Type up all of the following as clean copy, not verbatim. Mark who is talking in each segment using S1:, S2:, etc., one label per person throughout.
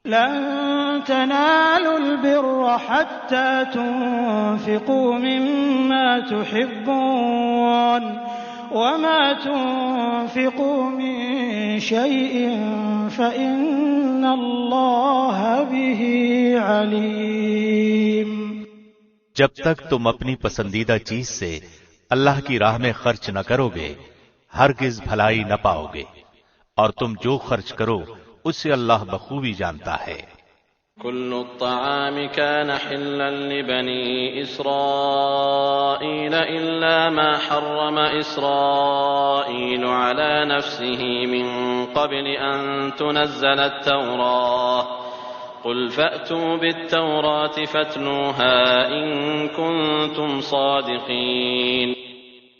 S1: لن تنالوا البر حتى تنفقوا مما تحبون وما تنفقوا من شيء فإن الله به عليم۔
S2: جب تک تم اپنی پسندیدہ چیز سے اللہ کی راہ میں خرچ نہ کرو گے ہرگز بھلائی نہ پاؤ گے، اور تم جو خرچ کرو اسے اللہ بخوبی جانتا ہے۔
S3: كل الطعام كان حلا لبني إسرائيل إلا ما حرم إسرائيل على نفسه من قبل أن تنزل التوراة قل فأتوا بالتوراة فاتلوها إن كنتم صادقين۔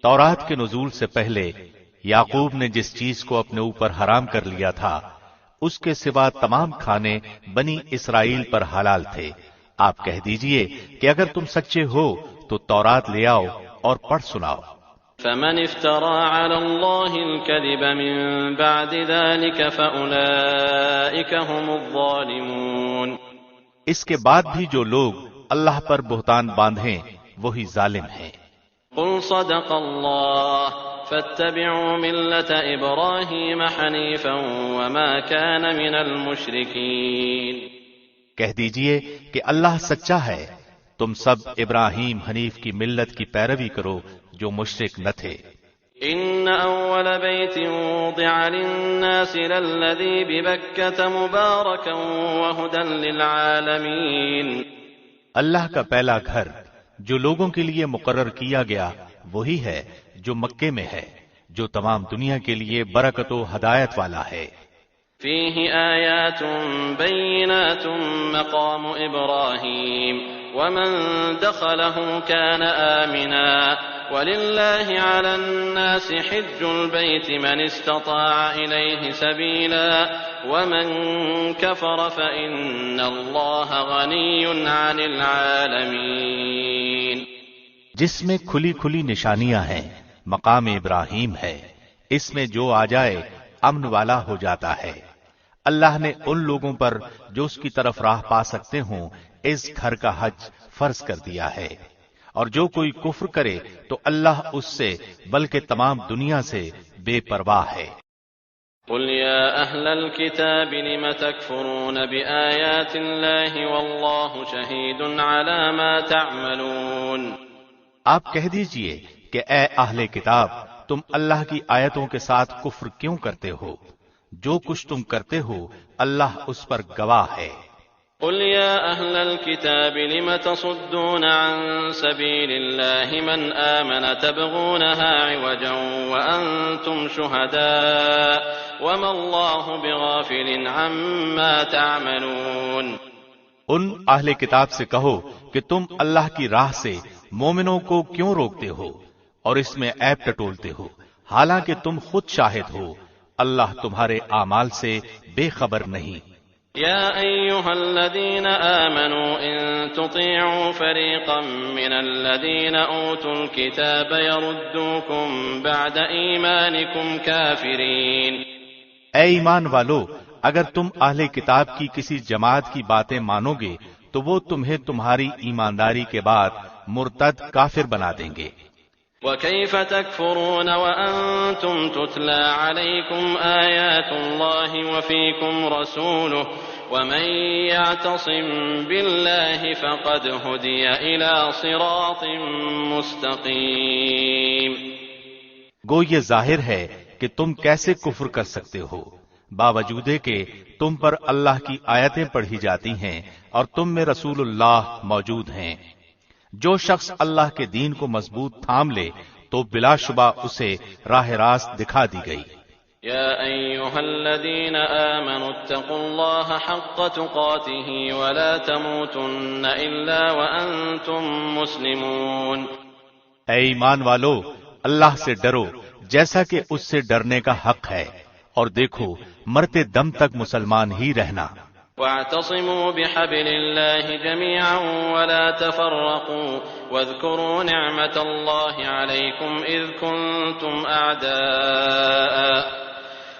S2: تورات کے نزول سے پہلے یعقوب نے جس چیز کو اپنے اوپر حرام کر لیا تھا اس کے سوا تمام کھانے بنی اسرائیل پر حلال تھے۔ آپ کہہ دیجئے کہ اگر تم سچے ہو تو تورات لے آؤ اور پڑھ سناؤ۔
S3: فمن افترى على الله الكذب من بعد ذلك فأولئك هم الظالمون۔
S2: اس کے بعد بھی جو لوگ اللہ پر بہتان باندھیں وہی ظالم ہیں۔
S3: قل صدق الله فاتبعوا ملة إبراهيم حنيفا وما كان من المشركين۔
S2: کہہ دیجئے کہ اللہ سچا ہے، تم سب ابراہیم حنیف کی ملت کی پیروی کرو جو مشرک نہ تھے۔
S3: إن أول بيت وضع للناس للذي ببكة مباركا وهدى للعالمين۔
S2: اللہ کا پہلا گھر جو لوگوں کے لیے مقرر کیا گیا وہی ہے جو مکے میں ہے، جو تمام دنیا کے لیے برکت و ہدایت والا ہے۔
S3: فيه آيات بينات مقام إبراهيم ومن دخله كان آمنا ولله على الناس حج البيت من استطاع إليه سبيلا ومن كفر فإن الله غني عن العالمين۔
S2: جس میں کھلی کھلی نشانیاں ہیں، مقام ابراہیم ہے، اس میں جو آ جائے امن والا ہو جاتا ہے۔ اللہ نے ان لوگوں پر جو اس کی طرف راہ پا سکتے ہوں اس گھر کا حج فرض کر دیا ہے، اور جو کوئی کفر کرے تو اللہ اس سے بلکہ تمام دنیا سے بے پرواہ ہے۔
S3: قل يا أهل الكتاب لم تكفرون بآيات الله والله شهيد على ما تعملون۔
S2: آپ کہہ دیجئے کہ اے اہل کتاب تم اللہ کی آیتوں کے ساتھ کفر کیوں کرتے ہو؟ جو کچھ تم کرتے ہو اللہ اس پر گواہ ہے۔
S3: قل يا أهل الكتاب لم تصدون عن سبيل الله من آمن تبغونها عوجا وأنتم شهداء وما الله بغافل عما تعملون۔
S2: ان اہل کتاب سے کہو کہ تم اللہ کی راہ سے مومنوں کو کیوں روکتے ہو اور اس میں عیب ٹٹولتے ہو، حالانکہ تم خود شاہد ہو، اللہ تمہارے اعمال سے بے خبر نہیں۔
S3: يا أيها الذين آمنوا إن تطيعوا فريقا من الذين أوتوا الكتاب يردوكم بعد إيمانكم كافرين۔
S2: اے ایمان والو، اگر تم اہل کتاب کی کسی جماعت کی باتیں مانو گے تو وہ تمہیں تمہاری ایمانداری کے بعد مرتد کافر بنا دیں گے۔
S3: وكيف تكفرون وأنتم تتلى عليكم آيات الله وفيكم رسوله ومن يعتصم بالله فقد هدي إلى صراط مستقيم۔
S2: گو یہ ظاہر ہے کہ تم کیسے کفر کر سکتے ہو باوجود کہ تم پر اللہ کی آیتیں پڑھی جاتی ہیں اور تم میں رسول اللہ موجود ہیں۔ جو شخص اللہ کے دین کو مضبوط تھام لے تو بلا شبہ اسے راہ راست دکھا دی گئی۔
S3: يا أيها الذين آمنوا اتقوا الله حق تقاته ولا تموتن إلا وأنتم مسلمون۔
S2: اے ایمان والو، اللہ سے ڈرو جیسا کہ اس سے ڈرنے کا حق ہے، اور دیکھو مرتے دم تک مسلمان ہی رہنا۔
S3: واعتصموا بحبل الله جميعا ولا تفرقوا واذكروا نعمة الله عليكم إذ كنتم أعداء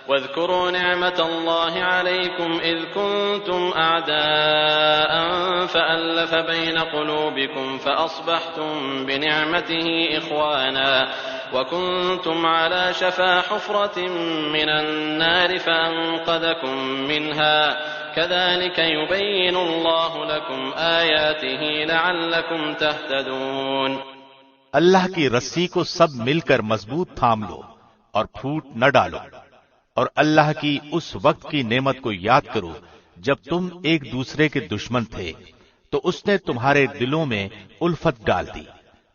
S3: واذكروا نعمة الله عليكم إذ كنتم أعداء فألف بين قلوبكم فأصبحتم بنعمته إخوانا وكنتم على شفا حفرة من النار فأنقذكم منها كذلك يبين الله لكم آياته لعلكم تهتدون۔
S2: اللہ کی رسی کو سب مل کر مضبوط تھام لو اور پھوٹ نہ ڈالو، اور اللہ کی اس وقت کی نعمت کو یاد کرو جب تم ایک دوسرے کے دشمن تھے تو اس نے تمہارے دلوں میں الفت ڈال دی،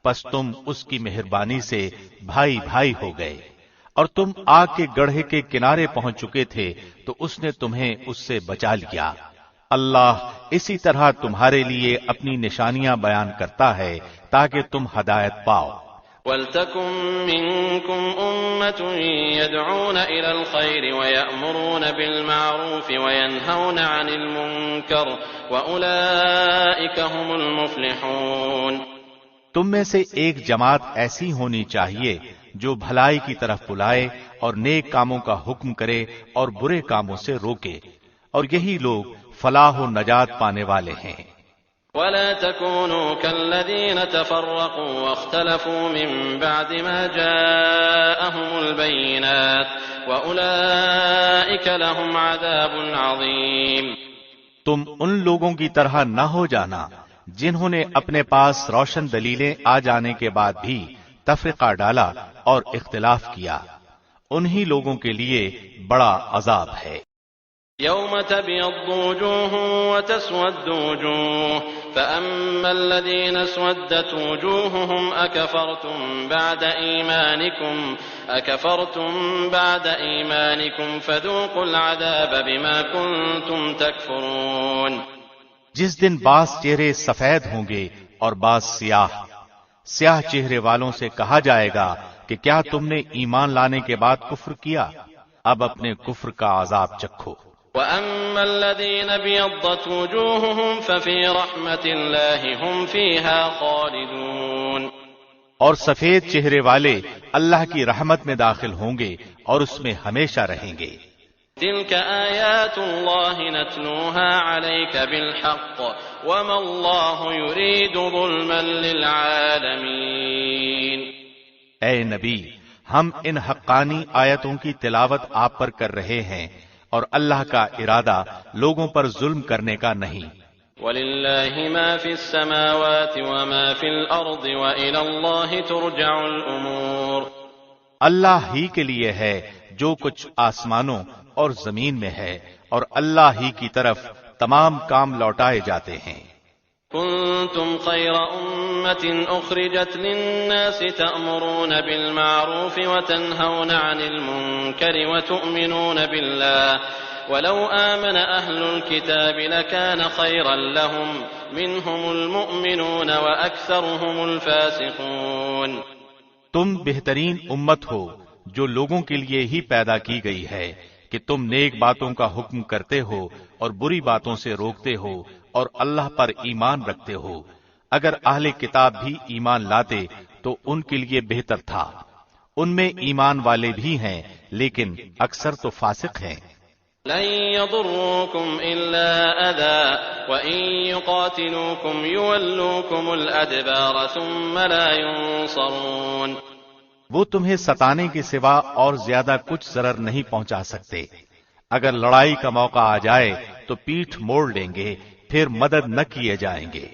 S2: پس تم اس کی مہربانی سے بھائی بھائی ہو گئے، اور تم آگ کے گڑھے کے کنارے پہنچ چکے تھے تو اس نے تمہیں اس سے بچا لیا۔ اللہ اسی طرح تمہارے لیے اپنی نشانیاں بیان کرتا ہے تاکہ تم ہدایت پاؤ۔
S3: وَلْتَكُن مِّنكُمْ أُمَّةٌ يَدْعُونَ إِلَى الْخَيْرِ وَيَأْمُرُونَ بِالْمَعْرُوفِ وَيَنْهَوْنَ عَنِ الْمُنكَرِ وَأُولَئِكَ هُمُ الْمُفْلِحُونَ۔
S2: تم میں سے ایک جماعت ایسی ہونی چاہیے جو بھلائی کی طرف بلائے اور نیک کاموں کا حکم کرے اور برے کاموں سے روکے، اور یہی لوگ فلاح و نجات پانے والے ہیں۔
S3: ولا تكونوا كالذين تفرقوا واختلفوا من بعد ما جاءهم البينات وأولئك لهم عذاب عظيم۔
S2: تم ان لوگوں کی طرح نہ ہو جانا جنہوں نے اپنے پاس روشن دلیلیں آ جانے کے بعد بھی تفرقہ ڈالا اور اختلاف کیا، انہی لوگوں کے لیے بڑا عذاب ہے۔
S3: يوم تبيض وجوه وتسود وجوه فأما الذين اسودت وجوههم أكفرتم بعد إيمانكم فذوقوا العذاب بما كنتم تكفرون۔
S2: جس دن بعض چہرے سفید ہوں گے اور بعض سیاہ، سیاہ چہرے والوں سے کہا جائے گا کہ کیا تم نے ایمان لانے کے بعد کفر کیا؟ اب اپنے کفر کا عذاب چکھو۔
S3: وَأَمَّا الَّذِينَ ابْيَضَّتْ وُجُوهُهُمْ فَفِي رَحْمَةِ اللَّهِ هُمْ فِيهَا خَالِدُونَ۔
S2: اور سفید چہرے والے اللہ کی رحمت میں داخل ہوں گے اور اس میں ہمیشہ رہیں گے۔
S3: تِلْكَ آيَاتُ اللَّهِ نَتْلُوهَا عَلَيْكَ بِالْحَقِّ وَمَا اللَّهُ يُرِيدُ ظُلْمًا لِّلْعَالَمِينَ۔
S2: اے نبی، ہم ان حقانی آیتوں کی تلاوت آپ پر کر رہے ہیں، اور اللہ کا ارادہ لوگوں پر ظلم کرنے کا نہیں۔
S3: وَلِلَّهِ مَا فِي السَّمَاوَاتِ وَمَا فِي الْأَرْضِ وَإِلَى اللَّهِ تُرْجَعُ الْأُمُورُ۔
S2: اللہ ہی کے لیے ہے جو کچھ آسمانوں اور زمین میں ہے، اور اللہ ہی کی طرف تمام کام لوٹائے جاتے ہیں۔
S3: كنتم خير أمة أخرجت للناس تأمرون بالمعروف وتنهون عن المنكر وتؤمنون بالله ولو آمن أهل الكتاب لكان خيرا لهم منهم المؤمنون وأكثرهم الفاسقون۔
S2: تم بہترین امت ہو جو لوگوں کے لیے ہی پیدا کی گئی ہے کہ تم نیک باتوں کا حکم کرتے ہو اور بری باتوں سے روکتے ہو اور اللہ پر ایمان رکھتے ہو۔ اگر اہل کتاب بھی ایمان لاتے تو ان کے لیے بہتر تھا، ان میں ایمان والے بھی ہیں لیکن اکثر تو فاسق ہیں۔
S3: لن يضروكم إلا أذى وإن يقاتلوكم يولوكم الأدبار ثم لا ينصرون۔
S2: وہ تمہیں ستانے کے سوا اور زیادہ کچھ ضرر نہیں پہنچا سکتے، اگر لڑائی کا موقع آ جائے تو پیٹھ موڑ لیں گے، پھر مدد نہ کیے جائیں گے۔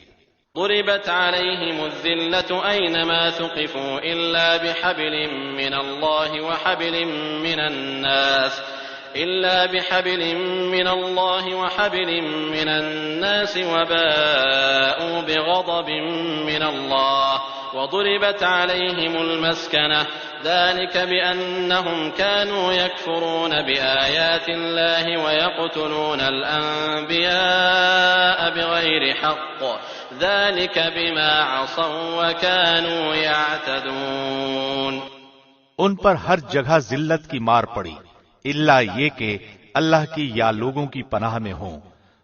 S3: ضربت عليهم الذلة أينما ثقفوا إلا بحبل من الله وحبل من الناس وباءوا بغضب من الله وضربت عليهم المسكنة ذلك بأنهم كانوا يكفرون بآيات الله ويقتلون الأنبياء بغير حق ذلك بما عصوا وكانوا يعتدون۔
S2: ان پر ہر جگہ ذلت کی مار پڑی، الا یہ کہ اللہ کی یا لوگوں کی پناہ میں ہوں،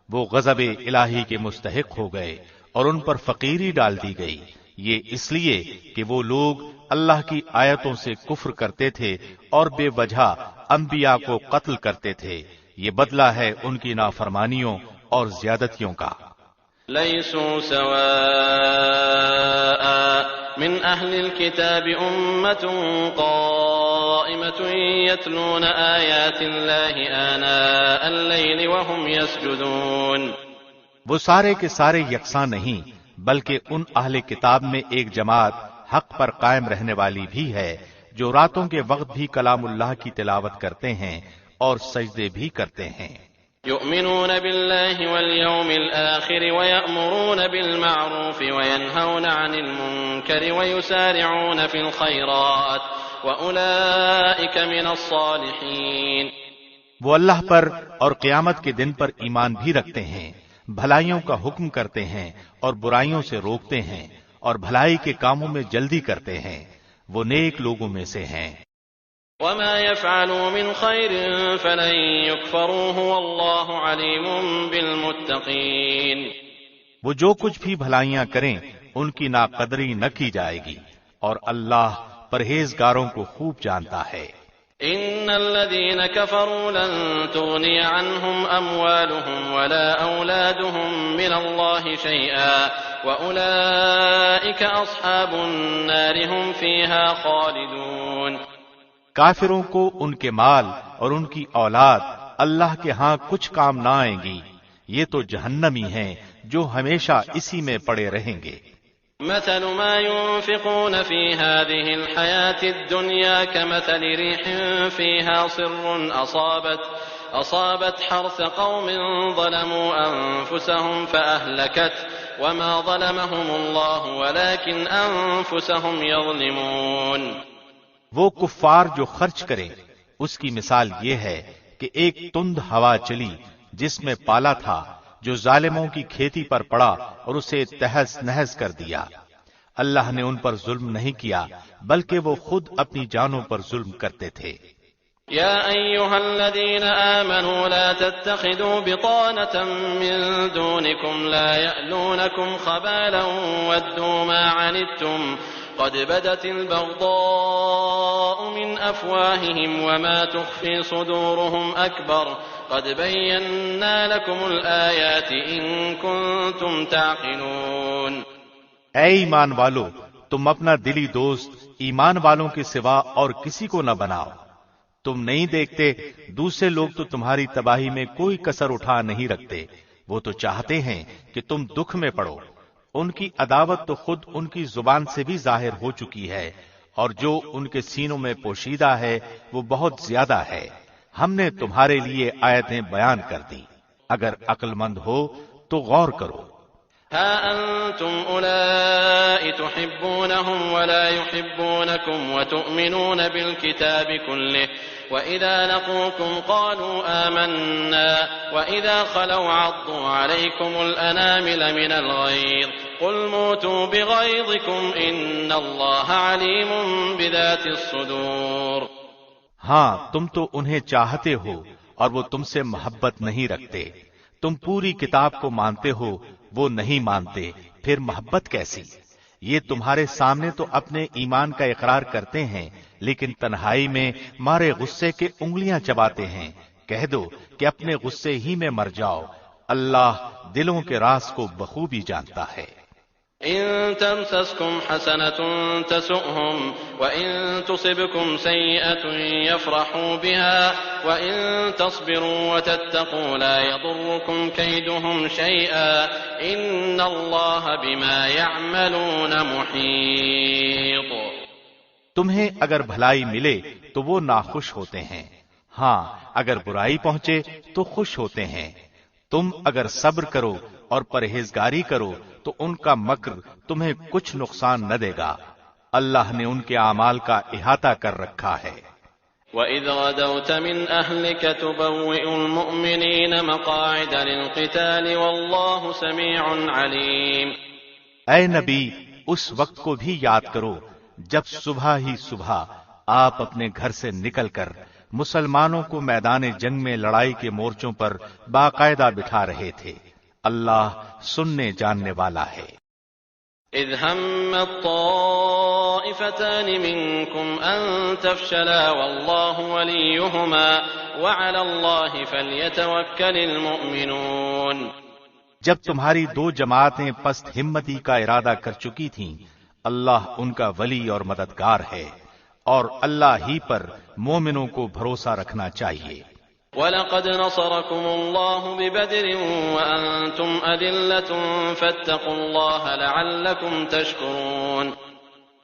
S2: وہ غضب الہی کے مستحق ہو گئے اور ان پر فقیری ڈال دی گئی، یہ اس لیے کہ وہ لوگ اللہ کی آیتوں سے کفر کرتے تھے اور بے وجہ انبیاء کو قتل کرتے تھے، یہ بدلہ ہے ان کی نافرمانیوں اور زیادتیوں کا۔
S3: ليسوا سواء من أهل الكتاب أمة قائمة يتلون آيات الله آناء الليل وهم يسجدون۔
S2: وہ سارے کے سارے یکساں نہیں، بلکہ ان اہل کتاب میں ایک جماعت حق پر قائم رہنے والی بھی ہے، جو راتوں کے وقت بھی کلام اللہ کی تلاوت کرتے ہیں اور سجدے بھی کرتے ہیں۔
S3: يؤمنون بالله واليوم الآخر ويأمرون بالمعروف وينهون عن المنكر ويسارعون في الخيرات وأولئك من الصالحين۔
S2: وہ اللہ پر اور قیامت کے دن پر ایمان بھی رکھتے ہیں، بھلائیوں کا حکم کرتے ہیں اور برائیوں سے روکتے ہیں اور بھلائی کے کاموں میں جلدی کرتے ہیں، وہ نیک لوگوں میں سے ہیں۔
S3: وما يفعلوا من خير فلن يكفروه والله عليم بالمتقين۔
S2: وہ جو کچھ بھی بھلائیاں کریں ان کی ناقدری نہ کی جائے گی، اور اللہ پرہیزگاروں کو خوب جانتا ہے۔
S3: ان الذين كفروا لن تغني عنهم اموالهم ولا اولادهم من الله شيئا واولئك اصحاب النار هم فيها خالدون۔
S2: کافروں کو ان کے مال اور ان کی اولاد اللہ کے ہاں کچھ کام نہ آئیں گی، یہ تو جہنمی ہیں جو ہمیشہ اسی میں پڑے رہیں گے۔
S3: مثل ما ينفقون في هذه الحياة الدنيا كمثل ريح فيها صر أصابت حرث قوم ظلموا أنفسهم فأهلكت وما ظلمهم الله ولكن أنفسهم يظلمون۔
S2: وہ کفار جو خرچ کریں اس کی مثال یہ ہے کہ ایک تند ہوا چلی جس میں پالا تھا، جو ظالموں کی کھیتی پر پڑا اور اسے تہز نہز کر دیا۔ اللہ نے ان پر ظلم نہیں کیا بلکہ وہ خود اپنی جانوں پر ظلم کرتے تھے۔
S3: يا أيها الذين آمنوا لا تتخذوا بطانة من دونكم لا يألونكم خبالا ودوا ما عنتم قد بدت البغضاء من أفواههم وما تخفي صدورهم أكبر قد بينا لكم الآيات إن كنتم تعقلون۔
S2: اے ایمان والو، تم اپنا دلی دوست ایمان والوں کے سوا اور کسی کو نہ بناؤ۔ تم نہیں دیکھتے دوسرے لوگ تو تمہاری تباہی میں کوئی کسر اٹھا نہیں رکھتے، وہ تو چاہتے ہیں کہ تم دکھ میں پڑو۔ ان کی عداوت تو خود ان کی زبان سے بھی ظاہر ہو چکی ہے، اور جو ان کے سینوں میں پوشیدہ ہے وہ بہت زیادہ ہے۔ ہم نے تمہارے لیے آیتیں بیان کر دی، اگر عقل مند ہو تو غور کرو۔
S3: ها أنتم أولئك تحبونهم ولا يحبونكم وتؤمنون بالكتاب كله وإذا لقوكم قالوا آمنا وإذا خلوا عضوا عليكم الأنامل من الغيظ قل موتوا بغيظكم إن الله عليم بذات الصدور۔
S2: ہاں، تم تو انہیں چاہتے ہو اور وہ تم سے محبت نہیں رکھتے، تم پوری کتاب کو مانتے ہو، وہ نہیں مانتے، پھر محبت کیسی؟ یہ تمہارے سامنے تو اپنے ایمان کا اقرار کرتے ہیں لیکن تنہائی میں مارے غصے کے انگلیاں چباتے ہیں۔ کہہ دو کہ اپنے غصے ہی میں مر جاؤ، اللہ دلوں کے راز کو بخوبی جانتا ہے۔
S3: إن تمسسكم حسنة تسؤهم وإن تصبكم سيئة يفرحوا بها وإن تصبروا وتتقوا لا يضركم كيدهم شيئا إن الله بما يعملون محيط۔
S2: تمہیں اگر بھلائی ملے تو وہ ناخوش ہوتے ہیں، ہاں اگر برائی پہنچے تو خوش ہوتے ہیں۔ تم اگر صبر کرو اور پرہیزگاری کرو تو ان کا مکر تمہیں کچھ نقصان نہ دے گا، اللہ نے ان کے اعمال کا احاطہ کر رکھا ہے۔
S3: وَإِذْ غَدَوْتَ مِنْ أَهْلِكَ تُبَوِّئُ الْمُؤْمِنِينَ مَقَاعِدَ لِلْقِتَالِ وَاللَّهُ سَمِيعٌ عَلِيمٌ۔
S2: اے نبی، اس وقت کو بھی یاد کرو جب صبح ہی صبح آپ اپنے گھر سے نکل کر مسلمانوں کو میدان جنگ میں لڑائی کے مورچوں پر باقاعدہ بٹھا رہے تھے، اللہ سننے جاننے والا ہے۔
S3: إذ هم الطائفتان طائفتان منكم أن تفشلا والله وليهما وعلى الله فليتوكل المؤمنون۔
S2: جب تمہاری دو جماعتیں پست ہمتی کا ارادہ کر چکی تھیں، اللہ ان کا ولی اور مددگار ہے، اور اللہ ہی پر مومنوں کو بھروسہ رکھنا چاہیے۔
S3: وَلَقَدْ نَصَرَكُمُ اللَّهُ بِبَدْرٍ وَأَنْتُمْ أَذِلَّةٌ فَاتَّقُوا اللَّهَ لَعَلَّكُمْ تَشْكُرُونَ۔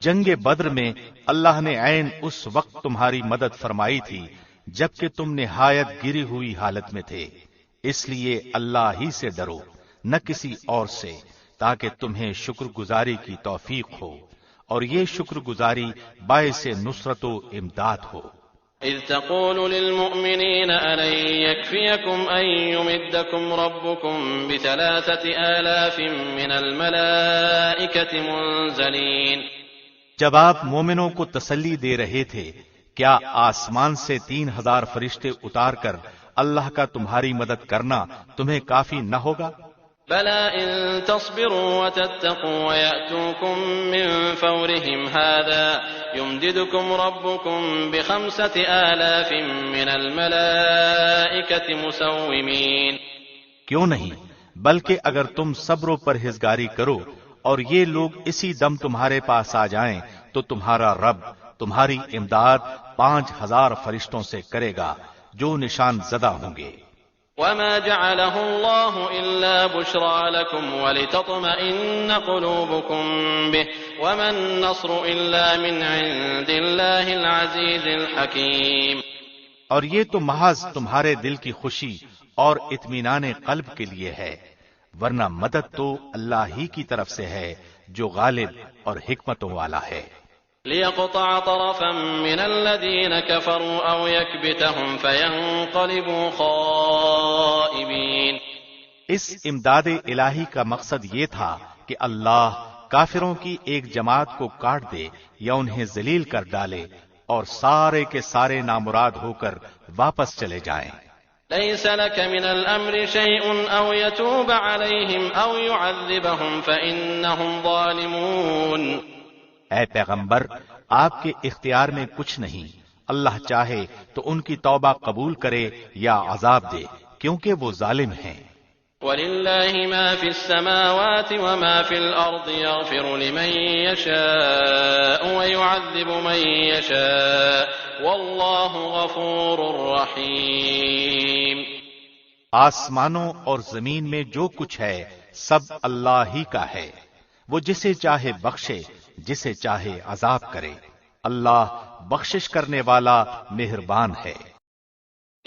S2: جنگ بدر میں اللہ نے عین اس وقت تمہاری مدد فرمائی تھی جبکہ تم نہایت گری ہوئی حالت میں تھے، اس لیے اللہ ہی سے ڈرو، نہ کسی اور سے، تاکہ تمہیں شکر گزاری کی توفیق ہو، اور یہ شکر گزاری باعث نصرت و امداد ہو۔
S3: إذ تقول للمؤمنين ألن يكفيكم أن يمدكم ربكم ب3,000 من الملائكة منزلين۔
S2: جب آپ مومنوں کو تسلی دے رہے تھے، کیا آسمان سے 3,000 فرشتے اتار کر اللہ کا تمہاری مدد کرنا تمہیں کافی نہ ہوگا؟
S3: بلى إن تصبروا وتتقوا ويأتوكم من فورهم هذا يمددكم ربكم ب5,000 من الملائكة مسومين۔
S2: کیوں نہیں، بلکہ اگر تم صبر و پرہیزگاری کرو اور یہ لوگ اسی دم تمہارے پاس آ جائیں تو تمہارا رب تمہاری امداد 5,000 فرشتوں سے کرے گا جو نشان زدہ ہوں گے۔
S3: وما جعله الله إلا بشرى لكم ولتطمئن قلوبكم به وما النصر إلا من عند الله العزيز الحكيم۔
S2: اور یہ تو محض تمہارے دل کی خوشی اور اطمینان قلب کے لیے ہے، ورنہ مدد تو اللہ ہی کی طرف سے ہے جو غالب اور حکمتوں والا ہے۔
S3: ليقطع طرفا من الذين كفروا أو يكبتهم فينقلبوا خائبين۔
S2: اس امداد الہی کا مقصد یہ تھا کہ اللہ کافروں کی ایک جماعت کو کاٹ دے یا انہیں ذلیل کر ڈالے اور سارے کے سارے نامراد ہو کر واپس چلے جائیں۔
S3: ليس لك من الأمر شيء أو يتوب عليهم أو يعذبهم فإنهم ظالمون۔
S2: اے پیغمبر، آپ کے اختیار میں کچھ نہیں، اللہ چاہے تو ان کی توبہ قبول کرے یا عذاب دے، کیونکہ وہ ظالم ہیں۔
S3: وَلِلَّهِ مَا فِي السَّمَاوَاتِ وَمَا فِي الْأَرْضِ يَغْفِرُ لِمَن يَشَاءُ وَيُعَذِّبُ مَن يَشَاءُ وَاللَّهُ غَفُورٌ رَّحِيمٌ۔
S2: آسمانوں اور زمین میں جو کچھ ہے سب اللہ ہی کا ہے، وہ جسے چاہے بخشے، جسے چاہے عذاب کرے، اللہ بخشش کرنے والا مہربان ہے۔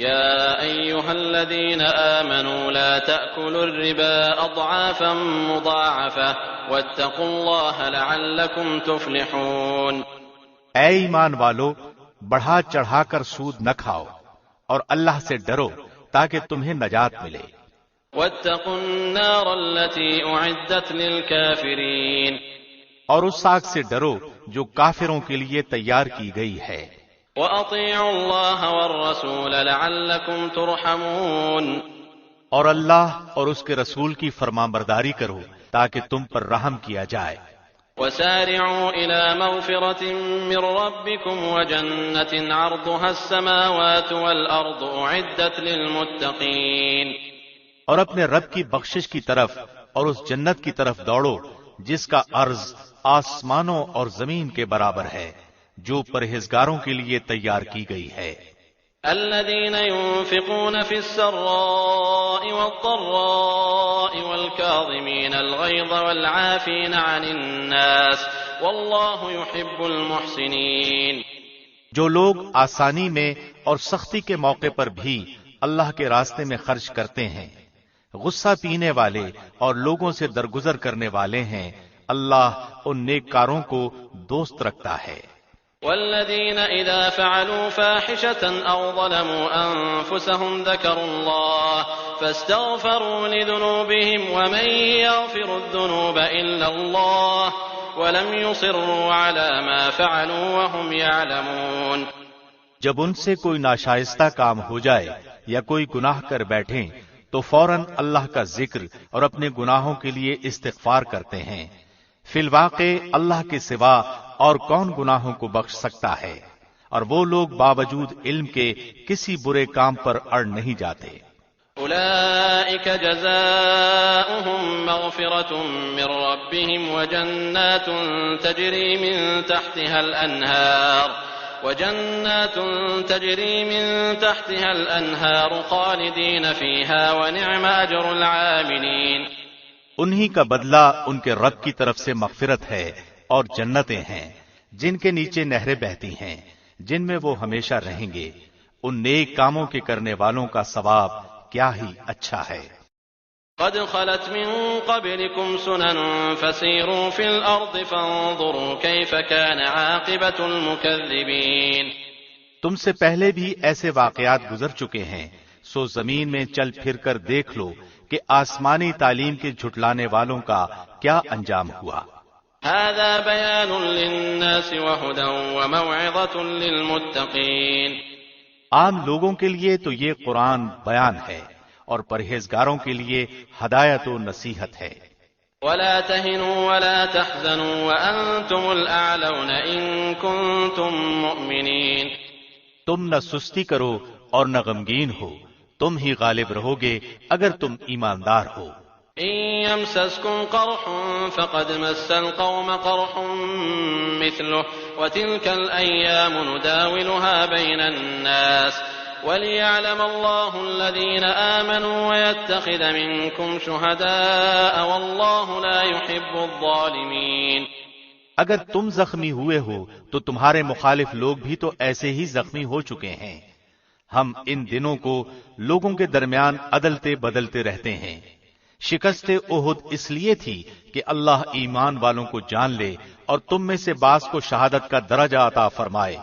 S3: يا أيها الذين آمنوا لا تأكلوا الربا أضعافا مضاعفة واتقوا الله لعلكم تفلحون۔
S2: اے ایمان والو، بڑھا چڑھا کر سود نہ کھاؤ اور اللہ سے ڈرو تاکہ تمہیں نجات ملے۔
S3: واتقوا النار التي أعدت للكافرين۔
S2: اور اس آگ سے ڈرو جو کافروں کے لیے تیار کی گئی ہے۔
S3: وَأَطِيعُوا اللَّهَ وَالرَّسُولَ لَعَلَّكُمْ تُرْحَمُونَ۔
S2: اور اللہ اور اس کے رسول کی فرمانبرداری کرو تاکہ تم پر رحم کیا جائے۔
S3: وَسَارِعُوا إِلَى مَغْفِرَةٍ مِّن رَّبِّكُمْ وَجَنَّةٍ عَرْضُهَا السَّمَاوَاتُ وَالْأَرْضُ أُعِدَّتْ لِلْمُتَّقِينَ۔
S2: اور اپنے رب کی بخشش کی طرف اور اس جنت کی طرف دوڑو جس کا عرض آسمانوں اور زمین کے برابر ہے، جو پرہیزگاروں کے لیے تیار کی گئی ہے۔
S3: الذين ينفقون في السراء والضراء والكاظمين الغيظ والعافين عن الناس والله يحب المحسنين۔
S2: جو لوگ آسانی میں اور سختی کے موقع پر بھی اللہ کے راستے میں خرچ کرتے ہیں، غصہ پینے والے اور لوگوں سے درگزر کرنے والے ہیں، اللہ ان نیک کاروں کو دوست رکھتا ہے۔
S3: والذين إذا فعلوا فاحشة أو ظلموا أنفسهم ذكروا الله فاستغفروا لذنوبهم ومن يغفر الذنوب إلا الله ولم يصروا على ما فعلوا وهم يعلمون۔
S2: جب ان سے کوئی ناشائستہ کام ہو جائے یا کوئی گناہ کر بیٹھیں تو فوراً اللہ کا ذکر اور اپنے گناہوں کے لیے استغفار کرتے ہیں، فی الواقع اللہ کے سوا اور کون گناہوں کو بخش سکتا ہے؟ اور وہ لوگ باوجود علم کے کسی برے کام پر اڑ نہیں جاتے۔
S3: أولئك جزاؤهم مغفرة من ربهم وجنات تجري من تحتها الأنهار خالدين فيها ونعم أجر العاملين۔
S2: انہی کا بدلہ ان کے رب کی طرف سے مغفرت ہے اور جنتیں ہیں جن کے نیچے نہریں بہتی ہیں، جن میں وہ ہمیشہ رہیں گے۔ ان نیک کاموں کے کرنے والوں کا ثواب کیا ہی اچھا ہے۔
S3: قد خلت من قبلكم سنن فسيروا في الأرض فانظروا كيف كان عاقبة المكذبين۔
S2: تم سے پہلے بھی ایسے واقعات گزر چکے ہیں، سو زمین میں چل پھر کر دیکھ لو کہ آسمانی تعلیم کے جھٹلانے والوں کا کیا انجام ہوا۔
S3: هذا بيان للناس وهدى وموعظة للمتقين۔
S2: عام لوگوں کے لیے تو یہ قرآن بیان ہے اور پرہیزگاروں کے لیے ہدایت و نصیحت ہے۔
S3: ولا تهنوا ولا تحزنوا وأنتم الأعلون إن كنتم مؤمنين۔
S2: تم نہ سستی کرو اور نہ غمگین ہو، تم ہی غالب رہو گے اگر تم ایماندار ہو۔
S3: إن يمسسكم قرح فقد مس القوم قرح مثله وتلك الأيام نداولها بين الناس وليعلم الله الذين آمنوا ويتخذ منكم شهداء والله لا يحب الظالمين۔
S2: اگر تم زخمی ہوئے ہو تو تمہارے مخالف لوگ بھی تو ایسے ہی زخمی ہو چکے ہیں۔ ہم ان دنوں کو لوگوں کے درمیان عدلتے بدلتے رہتے ہیں۔ شکست احد اس لیے تھی کہ اللہ ایمان والوں کو جان لے اور تم میں سے بعض کو شہادت کا درجہ عطا فرمائے۔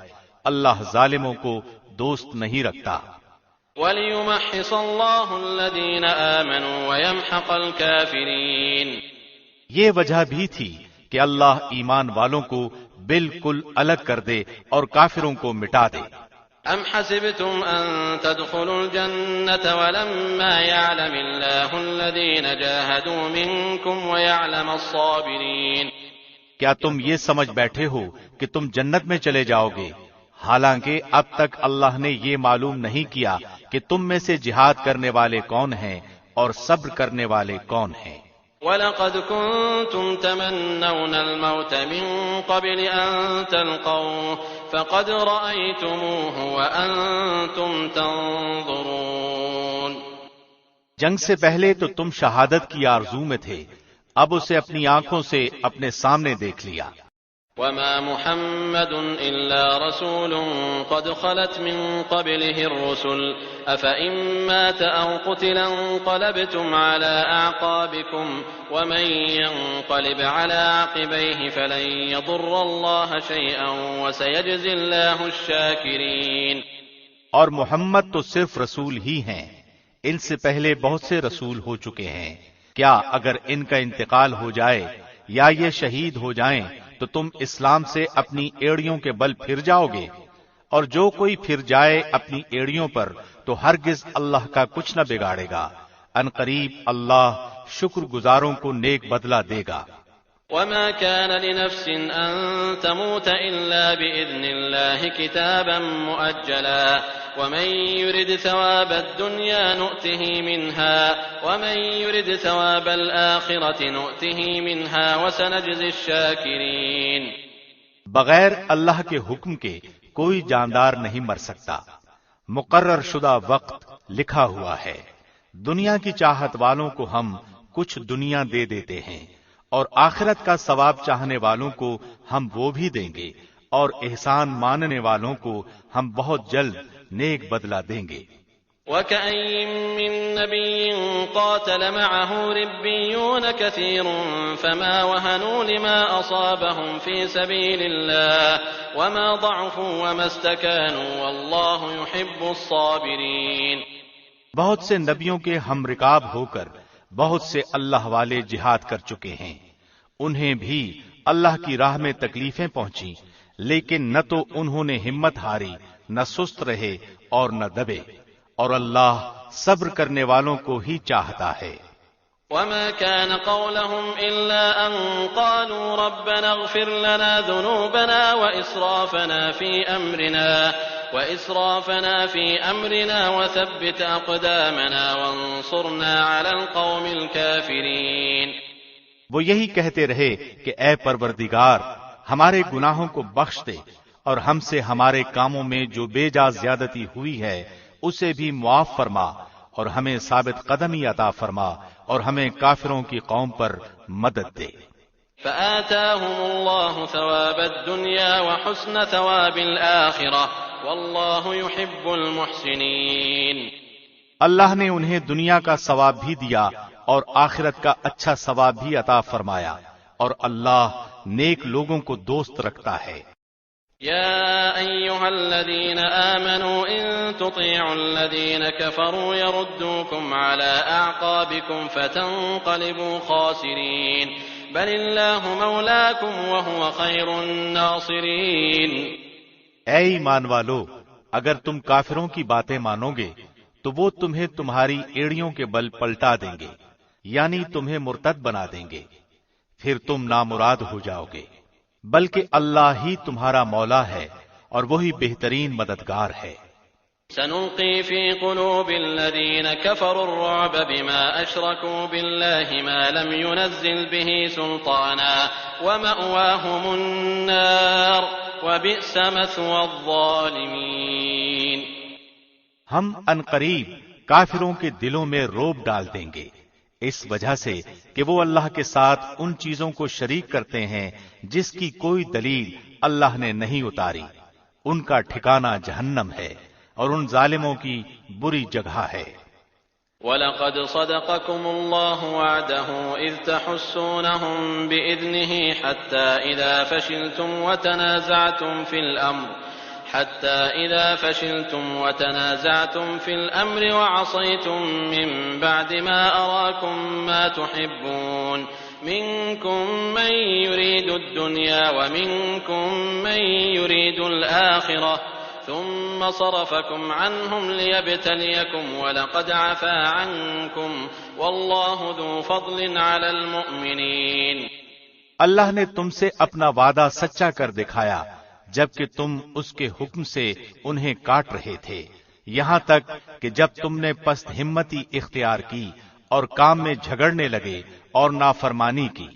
S2: اللہ ظالموں کو دوست نہیں رکھتا۔
S3: وَلِيُمَحِّصَ اللَّهُ الَّذِينَ آمَنُوا وَيَمْحَقَ الْكَافِرِينَ۔
S2: یہ وجہ بھی تھی کہ اللہ ایمان والوں کو بالکل الگ کر دے اور کافروں کو مٹا دے۔
S3: أَمْ حَسِبْتُمْ أَن تَدْخُلُوا الْجَنَّةَ وَلَمَّا يَعْلَمِ اللَّهُ الَّذِينَ جَاهَدُوا مِنكُمْ وَيَعْلَمَ الصَّابِرِينَ۔
S2: کیا تم یہ سمجھ بیٹھے ہو کہ تم جنت میں چلے جاؤ گے، حالانکہ اب تک اللہ نے یہ معلوم نہیں کیا کہ تم میں سے جہاد کرنے والے کون ہیں اور صبر کرنے والے کون ہیں۔
S3: وَلَقَدْ كُنتُمْ تَمَنَّوْنَ الْمَوْتَ مِن قَبْلِ أَن تَلْقَوْهُ فَقَدْ رَأَيْتُمُوهُ وَأَنتُمْ تَنظُرُونَ۔
S2: جنگ سے پہلے تو تم شہادت کی آرزو میں تھے، اب اسے اپنی آنکھوں سے اپنے سامنے دیکھ لیا۔
S3: وَمَا مُحَمَّدٌ إِلَّا رَسُولٌ قَدْ خَلَتْ مِن قَبْلِهِ الرُّسُلُ أَفَإِن مَّاتَ أَوْ قُتِلَ انقَلَبْتُمْ عَلَىٰ أَعْقَابِكُمْ وَمَن يَنقَلِبْ عَلَىٰ عَقِبَيْهِ فَلَن يَضُرَّ اللَّهَ شَيْئًا وَسَيَجْزِي اللَّهُ الشَّاكِرِينَ۔
S2: اور محمد تو صرف رسول ہی ہیں، ان سے پہلے بہت سے رسول ہو چکے ہیں۔ کیا اگر ان کا انتقال ہو جائے یا یہ شہید ہو جائیں تو تم اسلام سے اپنی ایڑیوں کے بل پھر جاؤ گے؟ اور جو کوئی پھر جائے اپنی ایڑیوں پر تو ہرگز اللہ کا کچھ نہ بگاڑے گا۔ ان قریب اللہ شکر گزاروں کو نیک بدلہ دے گا۔
S3: وَمَا كَانَ لِنَفْسٍ أَن تَمُوتَ إِلَّا بِإِذْنِ اللَّهِ كِتَابًا مُؤَجَّلًا وَمَن يُرِدْ ثَوَابَ الدُّنْيَا نُؤْتِهِ مِنْهَا وَمَن يُرِدْ ثَوَابَ الْآخِرَةِ نُؤْتِهِ مِنْهَا وَسَنَجْزِي الشَّاكِرِينَ۔
S2: بغیر اللہ کے حکم کے کوئی جاندار نہیں مر سکتا، مقرر شدہ وقت لکھا ہوا ہے۔ دنیا کی چاہت والوں کو ہم کچھ دنیا دے دیتے ہیں اور آخرت کا ثواب چاہنے والوں کو ہم وہ بھی دیں گے، اور احسان ماننے والوں کو ہم بہت جلد نیک بدلہ دیں گے۔
S3: وَكَأَيِّن مِّن نَّبِيٍّ قَاتَلَ مَعَهُ رِبِّيُّونَ كَثِيرٌ فَمَا وَهَنُوا لِمَا أَصَابَهُمْ فِي سَبِيلِ اللَّهِ وَمَا ضَعُفُوا وَمَا اسْتَكَانُوا وَاللَّهُ يُحِبُّ الصَّابِرِينَ۔
S2: بہت سے نبیوں کے ہم رکاب ہو کر بہت سے اللہ والے جہاد کر چکے ہیں، انہیں بھی اللہ کی راہ میں تکلیفیں پہنچی، لیکن نہ تو انہوں نے ہمت ہاری، نہ سست رہے اور نہ دبے، اور اللہ صبر کرنے والوں کو ہی چاہتا ہے۔
S3: وما كان قولهم إلا أن قالوا ربنا اغفر لنا ذنوبنا وإسرافنا في أمرنا وثبت أقدامنا وانصرنا على القوم الكافرين.
S2: وہ یہی کہتے رہے کہ اے پروردگار ہمارے گناہوں کو بخش دے اور ہم سے ہمارے کاموں میں جو بے جا زیادتی ہوئی ہے اسے بھی معاف فرما اور ہمیں ثابت قدمی عطا فرما اور ہمیں کافروں کی قوم پر مدد دے.
S3: فآتاهم الله ثواب الدنيا وحسن ثواب الآخرة والله يحب المحسنين.
S2: اللہ نے انہیں دنیا کا ثواب بھی دیا اور آخرت کا اچھا ثواب بھی عطا فرمایا اور اللہ نیک لوگوں کو دوست رکھتا ہے.
S3: يا أيها الذين آمنوا إن تطيعوا الذين كفروا يردوكم على أعقابكم فتنقلبوا خاسرين بل الله مولاكم وهو خير الناصرين.
S2: اے ایمان والو اگر تم کافروں کی باتیں مانو گے تو وہ تمہیں تمہاری ایڑیوں کے بل پلٹا دیں گے یعنی تمہیں مرتد بنا دیں گے پھر تم نامراد ہو جاؤ گے بلکہ اللہ ہی تمہارا مولا ہے اور وہی بہترین مددگار ہے.
S3: سنلقي في قلوب الذين كفروا الرعب بما أشركوا بالله ما لم ينزل به سلطانا ومأواهم النار وبئس مثوى الظالمين.
S2: ہم عنقریب کافروں کے دلوں میں روب ڈال دیں گے اس وجہ سے کہ وہ اللہ کے ساتھ ان چیزوں کو شریک کرتے ہیں جس کی کوئی دلیل اللہ نے نہیں اتاری. ان کا ٹھکانہ جہنم ہے اور ان ظالموں کی بری جگہ ہے.
S3: وَلَقَدْ صَدَقَكُمُ اللَّهُ وَعْدَهُ إِذْ تَحُسُّونَهُم بِإِذْنِهِ حَتَّى إِذَا فَشِلْتُمْ وَتَنَازَعْتُمْ فِي الْأَمْرِ وَعَصَيْتُم مِّن بَعْدِ مَا أَرَاكُم مَّا تُحِبُّونَ مِنكُم مَّن يُرِيدُ الدُّنْيَا وَمِنكُم مَّن يُرِيدُ الْآخِرَةَ ثُمَّ صَرَفَكُمْ عَنْهُمْ لِيَبْتَلِيَكُمْ وَلَقَدْ عَفَا عَنكُمْ وَاللَّهُ ذُو فَضْلٍ عَلَى الْمُؤْمِنِينَ.
S2: اللہ نے تم سے اپنا وعدہ سچا کر دکھایا جبکہ تم اس کے حکم سے انہیں کاٹ رہے تھے یہاں تک کہ جب تم نے پست ہمتی اختیار کی اور کام میں جھگڑنے لگے اور نافرمانی کی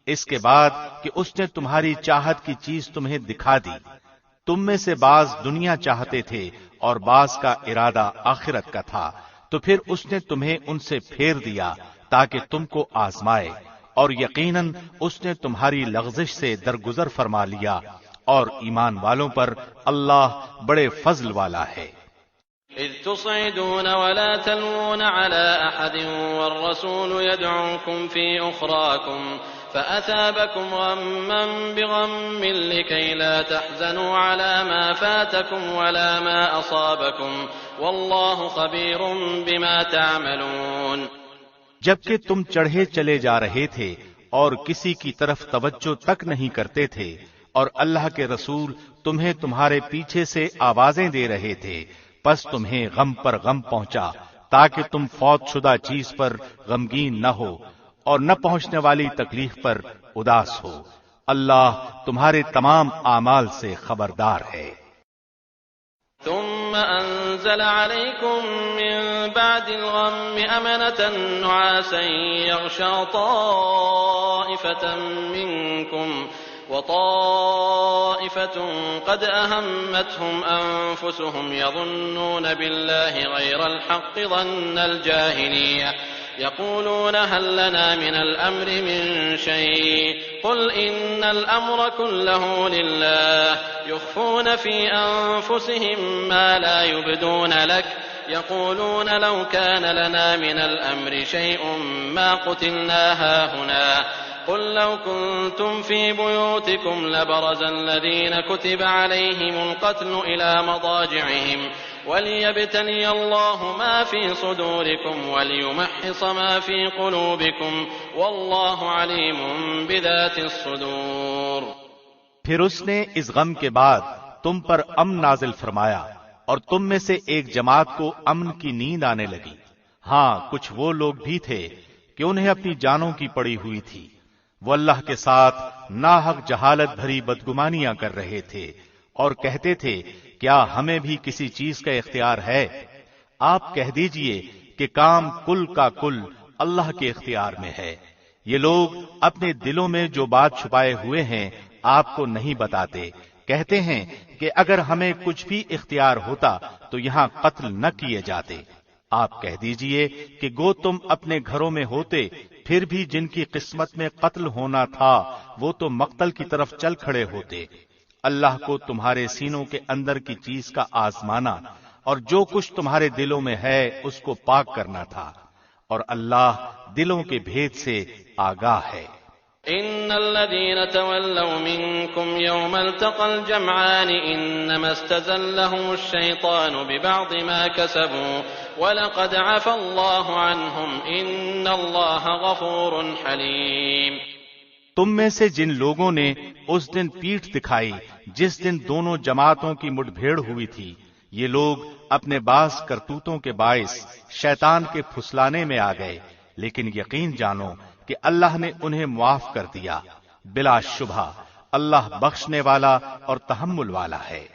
S2: اس کے بعد کہ اس نے تمہاری چاہت کی چیز تمہیں دکھا دی. تم میں سے بعض دنیا چاہتے تھے اور بعض کا ارادہ آخرت کا تھا تو پھر اس نے تمہیں ان سے پھیر دیا تاکہ تم کو آزمائے اور یقیناً اس نے تمہاری لغزش سے درگزر فرما لیا اور ایمان والوں پر اللہ بڑے فضل والا ہے.
S3: إذ تصعدون ولا تلوون على أحد والرسول يدعوكم في أخراكم فأثابكم غما بغم لكي لا تحزنوا على ما فاتكم ولا ما أصابكم والله خبير بما تعملون.
S2: جبکہ تم چڑھے چلے جا رہے تھے اور کسی کی طرف توجہ تک نہیں کرتے تھے اور اللہ کے رسول تمہیں تمہارے پیچھے سے آوازیں دے رہے تھے پس تمہیں غم پر غم پہنچا تاکہ تم فوت شدہ چیز پر غمگین نہ ہو اور نہ پہنچنے والی تکلیف پر اداس ہو. اللہ تمہارے تمام اعمال سے خبردار ہے.
S3: ثم أنزل عليكم من بعد الغم أمنة نعاسا يغشى طائفة منكم وطائفة قد أهمتهم أنفسهم يظنون بالله غير الحق ظن الجاهلية يقولون هل لنا من الأمر من شيء قل إن الأمر كله لله يخفون في أنفسهم ما لا يبدون لك يقولون لو كان لنا من الأمر شيء ما قتلنا هاهنا قل لو كنتم في بيوتكم لبرز الذين كتب عليهم القتل إلى مضاجعهم وليبتلي الله ما في صدوركم وليمحص ما في قلوبكم والله عليم بذات الصدور.
S2: پھر اس نے اس غم کے بعد تم پر امن نازل فرمایا اور تم میں سے ایک جماعت کو امن کی نیند آنے لگی. ہاں کچھ وہ لوگ بھی تھے کہ انہیں اپنی جانوں کی پڑی ہوئی تھی، وہ اللہ کے ساتھ ناحق جہالت بھری بدگمانیاں کر رہے تھے اور کہتے تھے کیا ہمیں بھی کسی چیز کا اختیار ہے؟ آپ کہہ دیجئے کہ کام کل کا کل اللہ کے اختیار میں ہے۔ یہ لوگ اپنے دلوں میں جو بات چھپائے ہوئے ہیں آپ کو نہیں بتاتے، کہتے ہیں کہ اگر ہمیں کچھ بھی اختیار ہوتا تو یہاں قتل نہ کیے جاتے۔ آپ کہہ دیجئے کہ گو تم اپنے گھروں میں ہوتے، پھر بھی جن کی قسمت میں قتل ہونا تھا وہ تو مقتل کی طرف چل کھڑے ہوتے۔ اللہ کو تمہارے سینوں کے اندر کی چیز کا آزمانا اور جو کچھ تمہارے دلوں میں ہے اس کو پاک کرنا تھا، اور اللہ دلوں کے بھید سے آگاہ ہے۔
S3: إن الذين تولوا منكم يوم التقى الجمعان إنما استزلهم الشيطان ببعض ما كسبوا ولقد عفى الله عنهم إن الله غفور حليم۔
S2: تم میں سے جن لوگوں نے اس دن پیٹھ دکھائی جس دن دونوں جماعتوں کی مٹ بھیڑ ہوئی تھی، یہ لوگ اپنے بعض کرتوتوں کے باعث شیطان کے پھسلانے میں آ گئے، لیکن یقین جانو کہ اللہ نے انہیں معاف کر دیا، بلا شبہ اللہ بخشنے والا اور تحمل والا ہے۔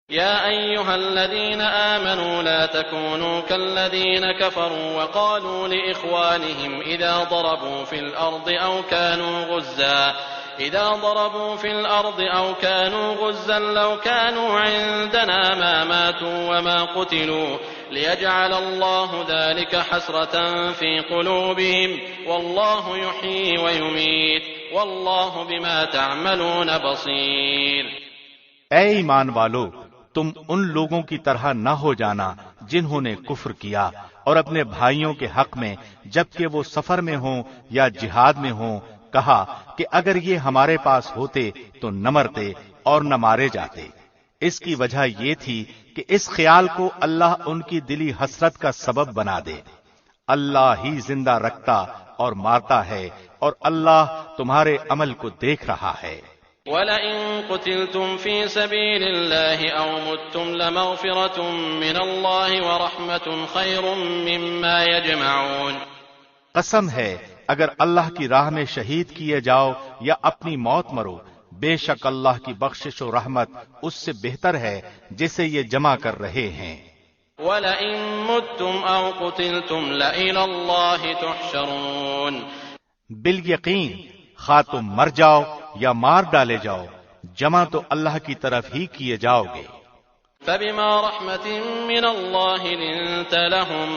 S3: يا أيها الذين آمنوا لا تكونوا كالذين كفروا وقالوا لإخوانهم إذا ضربوا في الأرض أو كانوا غزا لو كانوا عندنا ما ماتوا وما قتلوا ليجعل الله ذلك حسرة في قلوبهم والله يحيي ويميت والله بما تعملون بصير۔
S2: اے ایمان والو، تم ان لوگوں کی طرح نہ ہو جانا جنہوں نے کفر کیا اور اپنے بھائیوں کے حق میں جبکہ وہ سفر میں ہوں یا جہاد میں ہوں کہا کہ اگر یہ ہمارے پاس ہوتے تو نہ مرتے اور نہ مارے جاتے۔ اس کی وجہ یہ تھی کہ اس خیال کو اللہ ان کی دلی حسرت کا سبب بنا دے۔ اللہ ہی زندہ رکھتا اور مارتا ہے اور اللہ تمہارے عمل کو دیکھ رہا ہے۔
S3: وَلَئِن قُتِلْتُمْ فِي سَبِيلِ اللَّهِ أَوْ مُتُّمْ لَمَغْفِرَةٌ مِّنَ اللَّهِ وَرَحْمَةٌ خَيْرٌ مِّمَّا يَجْمَعُونَ۔
S2: قسم ہے اگر اللہ کی راہ میں شہید کیے جاؤ یا اپنی موت مرو، بے شک اللہ کی بخشش و رحمت اس سے بہتر ہے جسے یہ جمع کر رہے ہیں۔
S3: وَلَئِن مُتُّمْ أَوْ قُتِلْتُمْ لَإِلَى اللَّهِ تُحْشَرُونَ۔
S2: بالیقین خواہ تم مر جاؤ یا مار ڈالے جاؤ، جمع تو اللہ کی طرف ہی کیے جاؤ گے۔
S3: فَبِمَا رَحْمَةٍ مِّنَ اللَّهِ لِنتَ لَهُمْ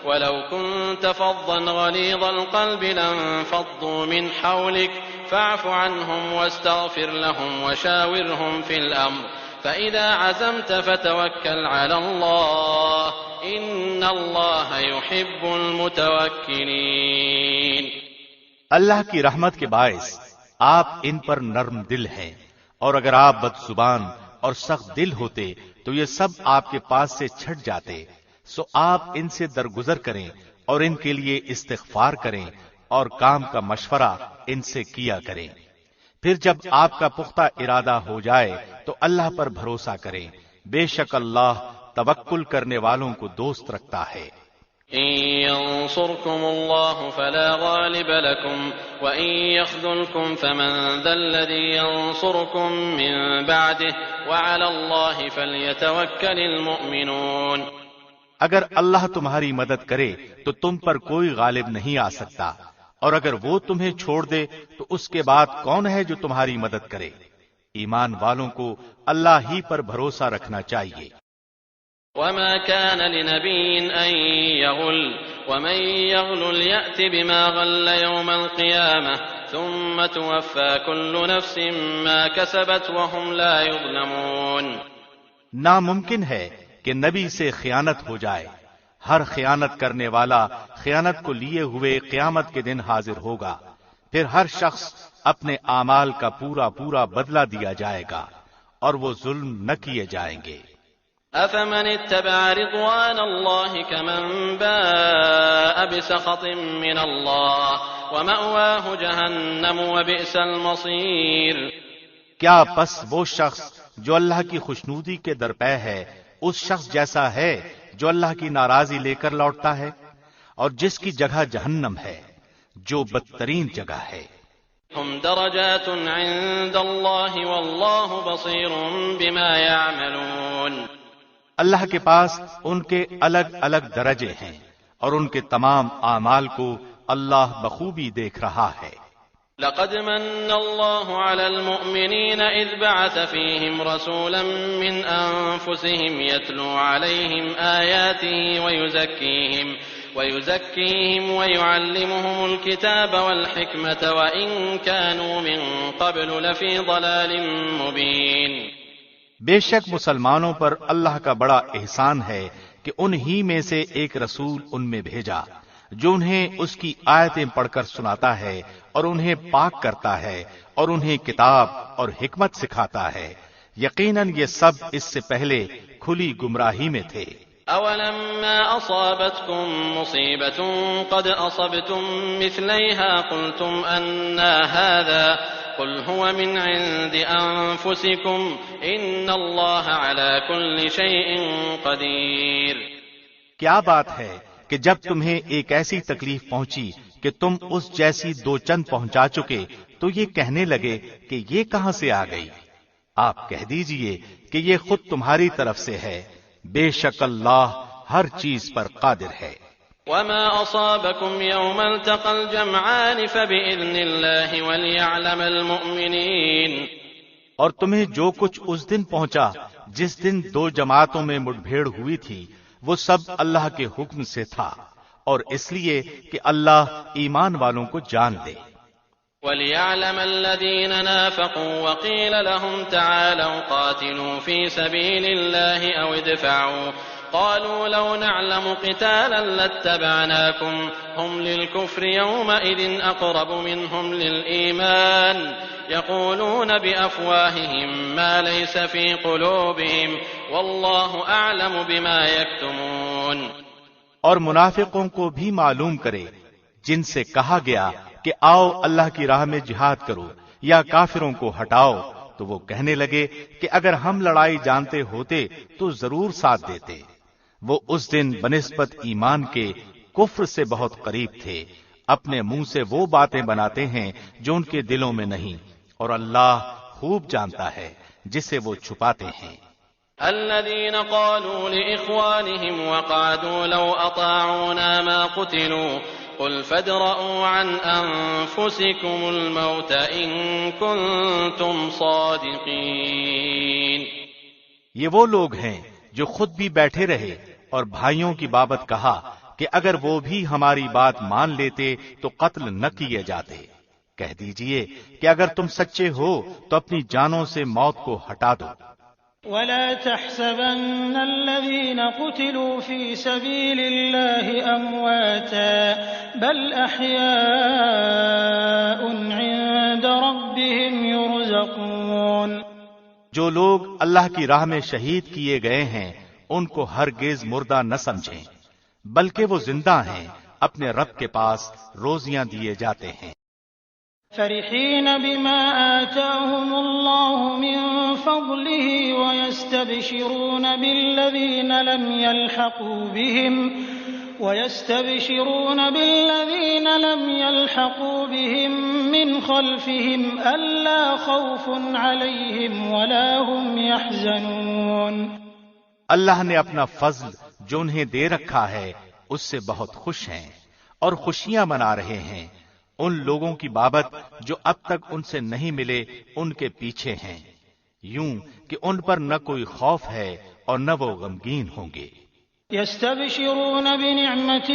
S3: وَلَوْ كُنتَ فَظًّا غَلِيظَ الْقَلْبِ لَانفَضُّوا مِنْ حَوْلِكَ فَاعْفُ عَنْهُمْ وَاسْتَغْفِرْ لَهُمْ وَشَاوِرْهُمْ فِي الْأَمْرِ فَإِذَا عَزَمْتَ فَتَوَكَّلْ عَلَى اللَّهِ إِنَّ اللَّهَ يُحِبُّ الْمُتَوَكِّلِينَ۔
S2: اللہ کی رحمت کے باعث آپ ان پر نرم دل ہیں، اور اگر آپ بد زبان اور سخت دل ہوتے تو یہ سب آپ کے پاس سے چھٹ جاتے، سو آپ ان سے درگزر کریں اور ان کے لیے استغفار کریں اور کام کا مشورہ ان سے کیا کریں۔ پھر جب آپ کا پختہ ارادہ ہو جائے تو اللہ پر بھروسہ کریں، بے شک اللہ توکل کرنے والوں کو دوست رکھتا ہے۔
S3: إن ينصركم الله فلا غالب لكم وإن يخذلكم فمن ذا الذي ينصركم من بعده وعلى الله فليتوكل المؤمنون۔
S2: اگر اللہ تمہاری مدد کرے تو تم پر کوئی غالب نہیں آ سکتا، اور اگر وہ تمہیں چھوڑ دے تو اس کے بعد کون ہے جو تمہاری مدد کرے؟ ایمان والوں کو اللہ ہی پر بھروسہ رکھنا چاہیے۔
S3: وما كان لنبي أن يغل ومن يغل يأت بما غل يوم القيامة ثم توفى كل نفس ما كسبت وهم لا يظلمون۔
S2: ناممکن ہے کہ نبی سے خیانت ہو جائے، ہر خیانت کرنے والا خیانت کو لیے ہوئے قیامت کے دن حاضر ہوگا، پھر ہر شخص اپنے اعمال کا پورا پورا بدلہ دیا جائے گا اور وہ ظلم نہ کیے جائیں گے۔
S3: أفمن اتبع رضوان الله كمن باء بسخط من الله ومأواه جهنم وبئس المصير۔
S2: کیا پس وہ شخص جو اللہ کی خوشنودی کے درپے ہے اس شخص جیسا ہے جو اللہ کی ناراضی لے کر لوٹتا ہے، اور جس کی جگہ جہنم ہے، جو بدترین جگہ ہے۔
S3: هم درجات عند الله والله بصير بما يعملون۔
S2: اللہ کے پاس ان کے الگ الگ درجے ہیں اور ان کے تمام اعمال کو اللہ بخوبی دیکھ رہا ہے۔
S3: لقد من الله على المؤمنين إذ بعث فيهم رسولا من أنفسهم يتلو عليهم آياته ويزكيهم ويعلمهم الكتاب والحكمة وإن كانوا من قبل لفي ضلال مبين۔
S2: بے شک مسلمانوں پر اللہ کا بڑا احسان ہے کہ انہی میں سے ایک رسول ان میں بھیجا جو انہیں اس کی آیتیں پڑھ کر سناتا ہے اور انہیں پاک کرتا ہے اور انہیں کتاب اور حکمت سکھاتا ہے۔ یقیناً یہ سب اس سے پہلے کھلی گمراہی میں تھے۔
S3: أولما أصابتكم مصيبة قد أصبتم مثليها قلتم أنى هذا قل هو من عند أنفسكم إن الله على كل شيء قدير۔
S2: کیا بات ہے کہ جب تمہیں ایک ایسی تکلیف پہنچی کہ تم اس جیسی دو چند پہنچا چکے تو یہ کہنے لگے کہ یہ کہاں سے آ گئی؟ آپ کہہ دیجئے کہ یہ خود تمہاری طرف سے ہے، بے شک اللہ ہر چیز پر قادر ہے۔
S3: وما أصابكم يوم التقى الجمعان فبإذن الله وليعلم المؤمنين۔
S2: اور تمہیں جو کچھ اس دن پہنچا جس دن دو جماعتوں میں مٹ بھیڑ ہوئی تھی وہ سب اللہ کے حکم سے تھا اور اس لیے کہ اللہ ایمان والوں کو جان دے۔
S3: وَلِيَعْلَمَ الَّذِينَ نَافَقُوا وَقِيلَ لَهُمْ تَعَالَوْا قَاتِلُوا فِي سَبِيلِ اللَّهِ أَوْ ادْفَعُوا قَالُوا لَوْ نَعْلَمُ قِتَالًا لَاتَّبَعْنَاكُمْ هُمْ لِلْكُفْرِ يَوْمَئِذٍ أَقْرَبُ مِنْهُمْ لِلْإِيمَانِ يَقُولُونَ بِأَفْوَاهِهِمْ مَا لَيْسَ فِي قُلُوبِهِمْ وَاللَّهُ أَعْلَمُ بِمَا يَكْتُمُونَ۔
S2: اور منافقوں کو بھی معلوم کرے جن سے کہا گیا کہ آؤ اللہ کی راہ میں جہاد کرو یا کافروں کو ہٹاؤ تو وہ کہنے لگے کہ اگر ہم لڑائی جانتے ہوتے تو ضرور ساتھ دیتے۔ وہ اس دن بنسبت ایمان کے کفر سے بہت قریب تھے، اپنے منہ سے وہ باتیں بناتے ہیں جو ان کے دلوں میں نہیں، اور اللہ خوب جانتا ہے جسے وہ چھپاتے ہیں۔
S3: الذين قالوا لإخوانهم وقعدوا لو أطاعونا ما قتلوا قل فادرءوا عن أنفسكم الموت إن كنتم صادقين۔
S2: یہ وہ لوگ ہیں جو خود بھی بیٹھے رہے اور بھائیوں کی بابت کہا کہ اگر وہ بھی ہماری بات مان لیتے تو قتل نہ کیے جاتے۔ کہہ دیجئے کہ اگر تم سچے ہو تو اپنی جانوں سے موت کو ہٹا دو۔
S1: ولا تحسبن الذين قتلوا في سبيل الله أمواتا بل أحياء عند ربهم يرزقون۔
S2: جو لوگ اللہ کی راہ میں شہید کیے گئے ہیں ان کو ہرگز مردہ نہ سمجھیں، بلکہ وہ زندہ ہیں، اپنے رب کے پاس روزیاں دیے جاتے ہیں۔
S1: فرحين بما آتاهم الله من فضله ويستبشرون بالذين لم يلحقوا بهم من خلفهم ألا خوف عليهم ولا هم يحزنون۔
S2: اللہ نے اپنا فضل جو انہیں دے رکھا ہے اس سے بہت خوش ہیں اور خوشیاں منا رہے ہیں۔ ان لوگوں کی بابت جو اب تک ان سے نہیں ملے ان کے پیچھے ہیں، یوں کہ ان پر نہ کوئی خوف ہے اور نہ وہ غمگین ہوں گے۔
S1: يستبشرون بنعمة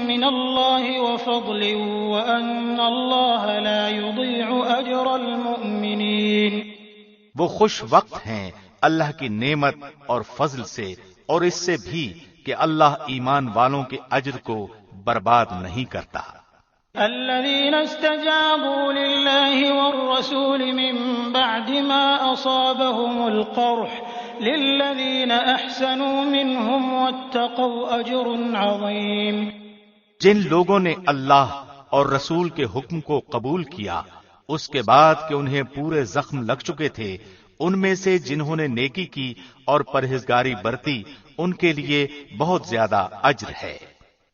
S1: من الله وفضل وأن الله لا يضيع أجر المؤمنين۔
S2: وہ خوش وقت ہیں اللہ کی نعمت اور فضل سے اور اس سے بھی کہ اللہ ایمان والوں کے اجر کو برباد نہیں کرتا۔
S1: الذين استجابوا لله والرسول من بعد ما أصابهم القرح للذين أحسنوا منهم واتقوا أجر عظيم۔
S2: جن لوگوں نے اللہ اور رسول کے حکم کو قبول کیا اس کے بعد کہ انہیں پورے زخم لگ چکے تھے، ان میں سے جنہوں نے نیکی کی اور پرہیزگاری برتی ان کے لیے بہت زیادہ اجر ہے۔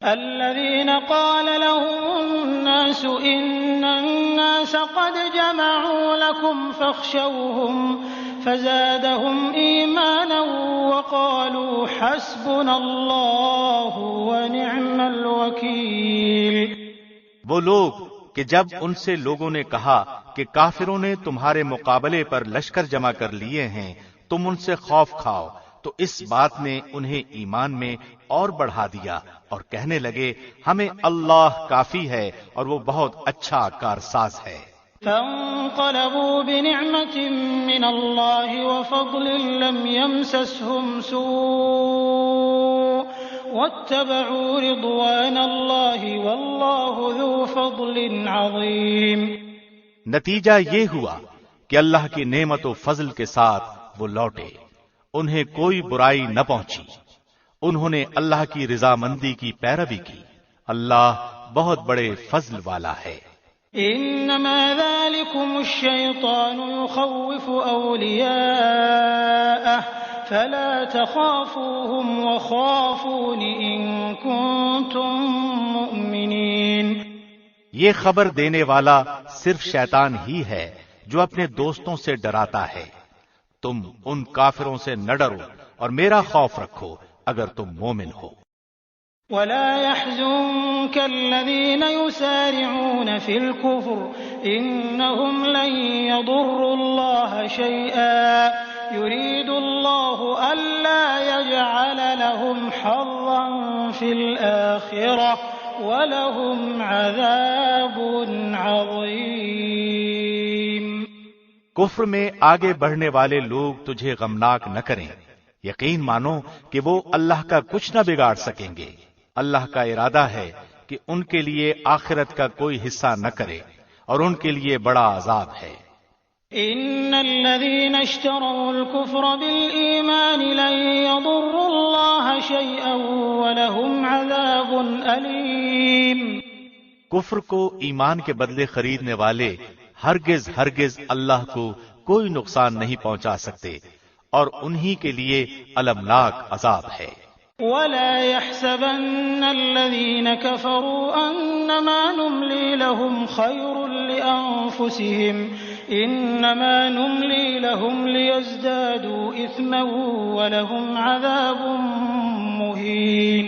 S1: الذين قال لهم الناس إن الناس قد جمعوا لكم فاخشوهم فزادهم إيمانا وقالوا حسبنا الله ونعم الوكيل۔
S2: وہ لوگ کہ جب ان سے لوگوں نے کہا کہ کافروں نے تمہارے مقابلے پر لشکر جمع کر لیے ہیں، تم ان سے خوف کھاؤ، تو اس بات نے انہیں ایمان میں اور بڑھا دیا اور کہنے لگے ہمیں اللہ کافی ہے اور وہ بہت اچھا کارساز ہے۔
S1: فانقلبوا بنعمة من الله وفضل لم يمسسهم سوء واتبعوا رضوان الله والله ذو فضل عظيم۔
S2: نتیجہ یہ ہوا کہ اللہ کی نعمت و فضل کے ساتھ وہ لوٹے، انہیں کوئی برائی نہ پہنچی، انہوں نے اللہ کی رضامندی کی پیروی کی، اللہ بہت بڑے فضل والا ہے۔
S1: انما ذلكم الشيطان يخوف اولیاءه فلا تخافوهم وخافون ان كنتم مؤمنين۔
S2: یہ خبر دینے والا صرف شیطان ہی ہے جو اپنے دوستوں سے ڈراتا ہے، تم ان کافروں سے نہ ڈرو اور میرا خوف رکھو اگر تم مومن ہو۔
S1: ولا يحزنك الذين يسارعون في الكفر إنهم لن يضروا الله شيئا يريد الله ألا يجعل لهم حظا في الآخرة ولهم عذاب عظيم۔
S2: کفر میں آگے بڑھنے والے لوگ تجھے غمناک نہ کریں، یقین مانو کہ وہ اللہ کا کچھ نہ بگاڑ سکیں گے، اللہ کا ارادہ ہے کہ ان کے لیے آخرت کا کوئی حصہ نہ کرے اور ان کے لیے بڑا عذاب ہے۔
S1: ان الذين اشتروا الكفر بالإيمان لن يضروا الله شيئا ولهم عذاب أليم۔
S2: کفر کو ایمان کے بدلے خریدنے والے ہرگز اللہ کو کوئی نقصان نہیں پہنچا سکتے اور انہی کے لیے المناک عذاب ہے۔
S1: ولا يحسبن الذين كفروا أنما نملي لهم خير لأنفسهم إنما نملي لهم ليزدادوا إثما ولهم عذاب مهين۔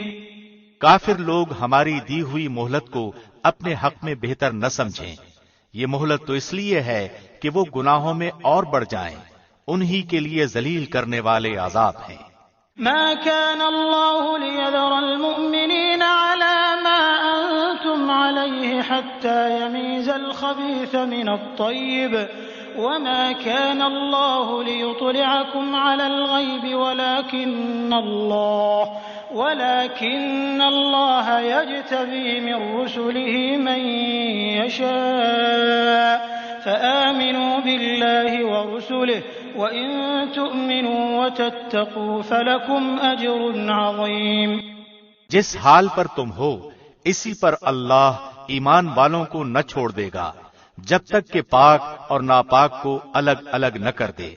S2: کافر لوگ ہماری دی ہوئی مہلت کو اپنے حق میں بہتر نہ سمجھیں، یہ مہلت تو اس لیے ہے کہ وہ گناہوں میں اور بڑھ جائیں، انہی کے لیے ذلیل کرنے والے عذاب ہیں۔
S1: ما كان الله ليذر المؤمنين على ما أنتم عليه حتى يميز الخبيث من الطيب وما كان الله ليطلعكم على الغيب ولكن الله يجتبي من رسله من يشاء فآمنوا بالله ورسله وإن تؤمنوا وتتقوا فلكم أجر عظيم۔
S2: جس حال پر تم ہو اسی پر اللہ ایمان والوں کو نہ چھوڑ دے گا جب تک کہ پاک اور ناپاک کو الگ الگ نہ کر دے،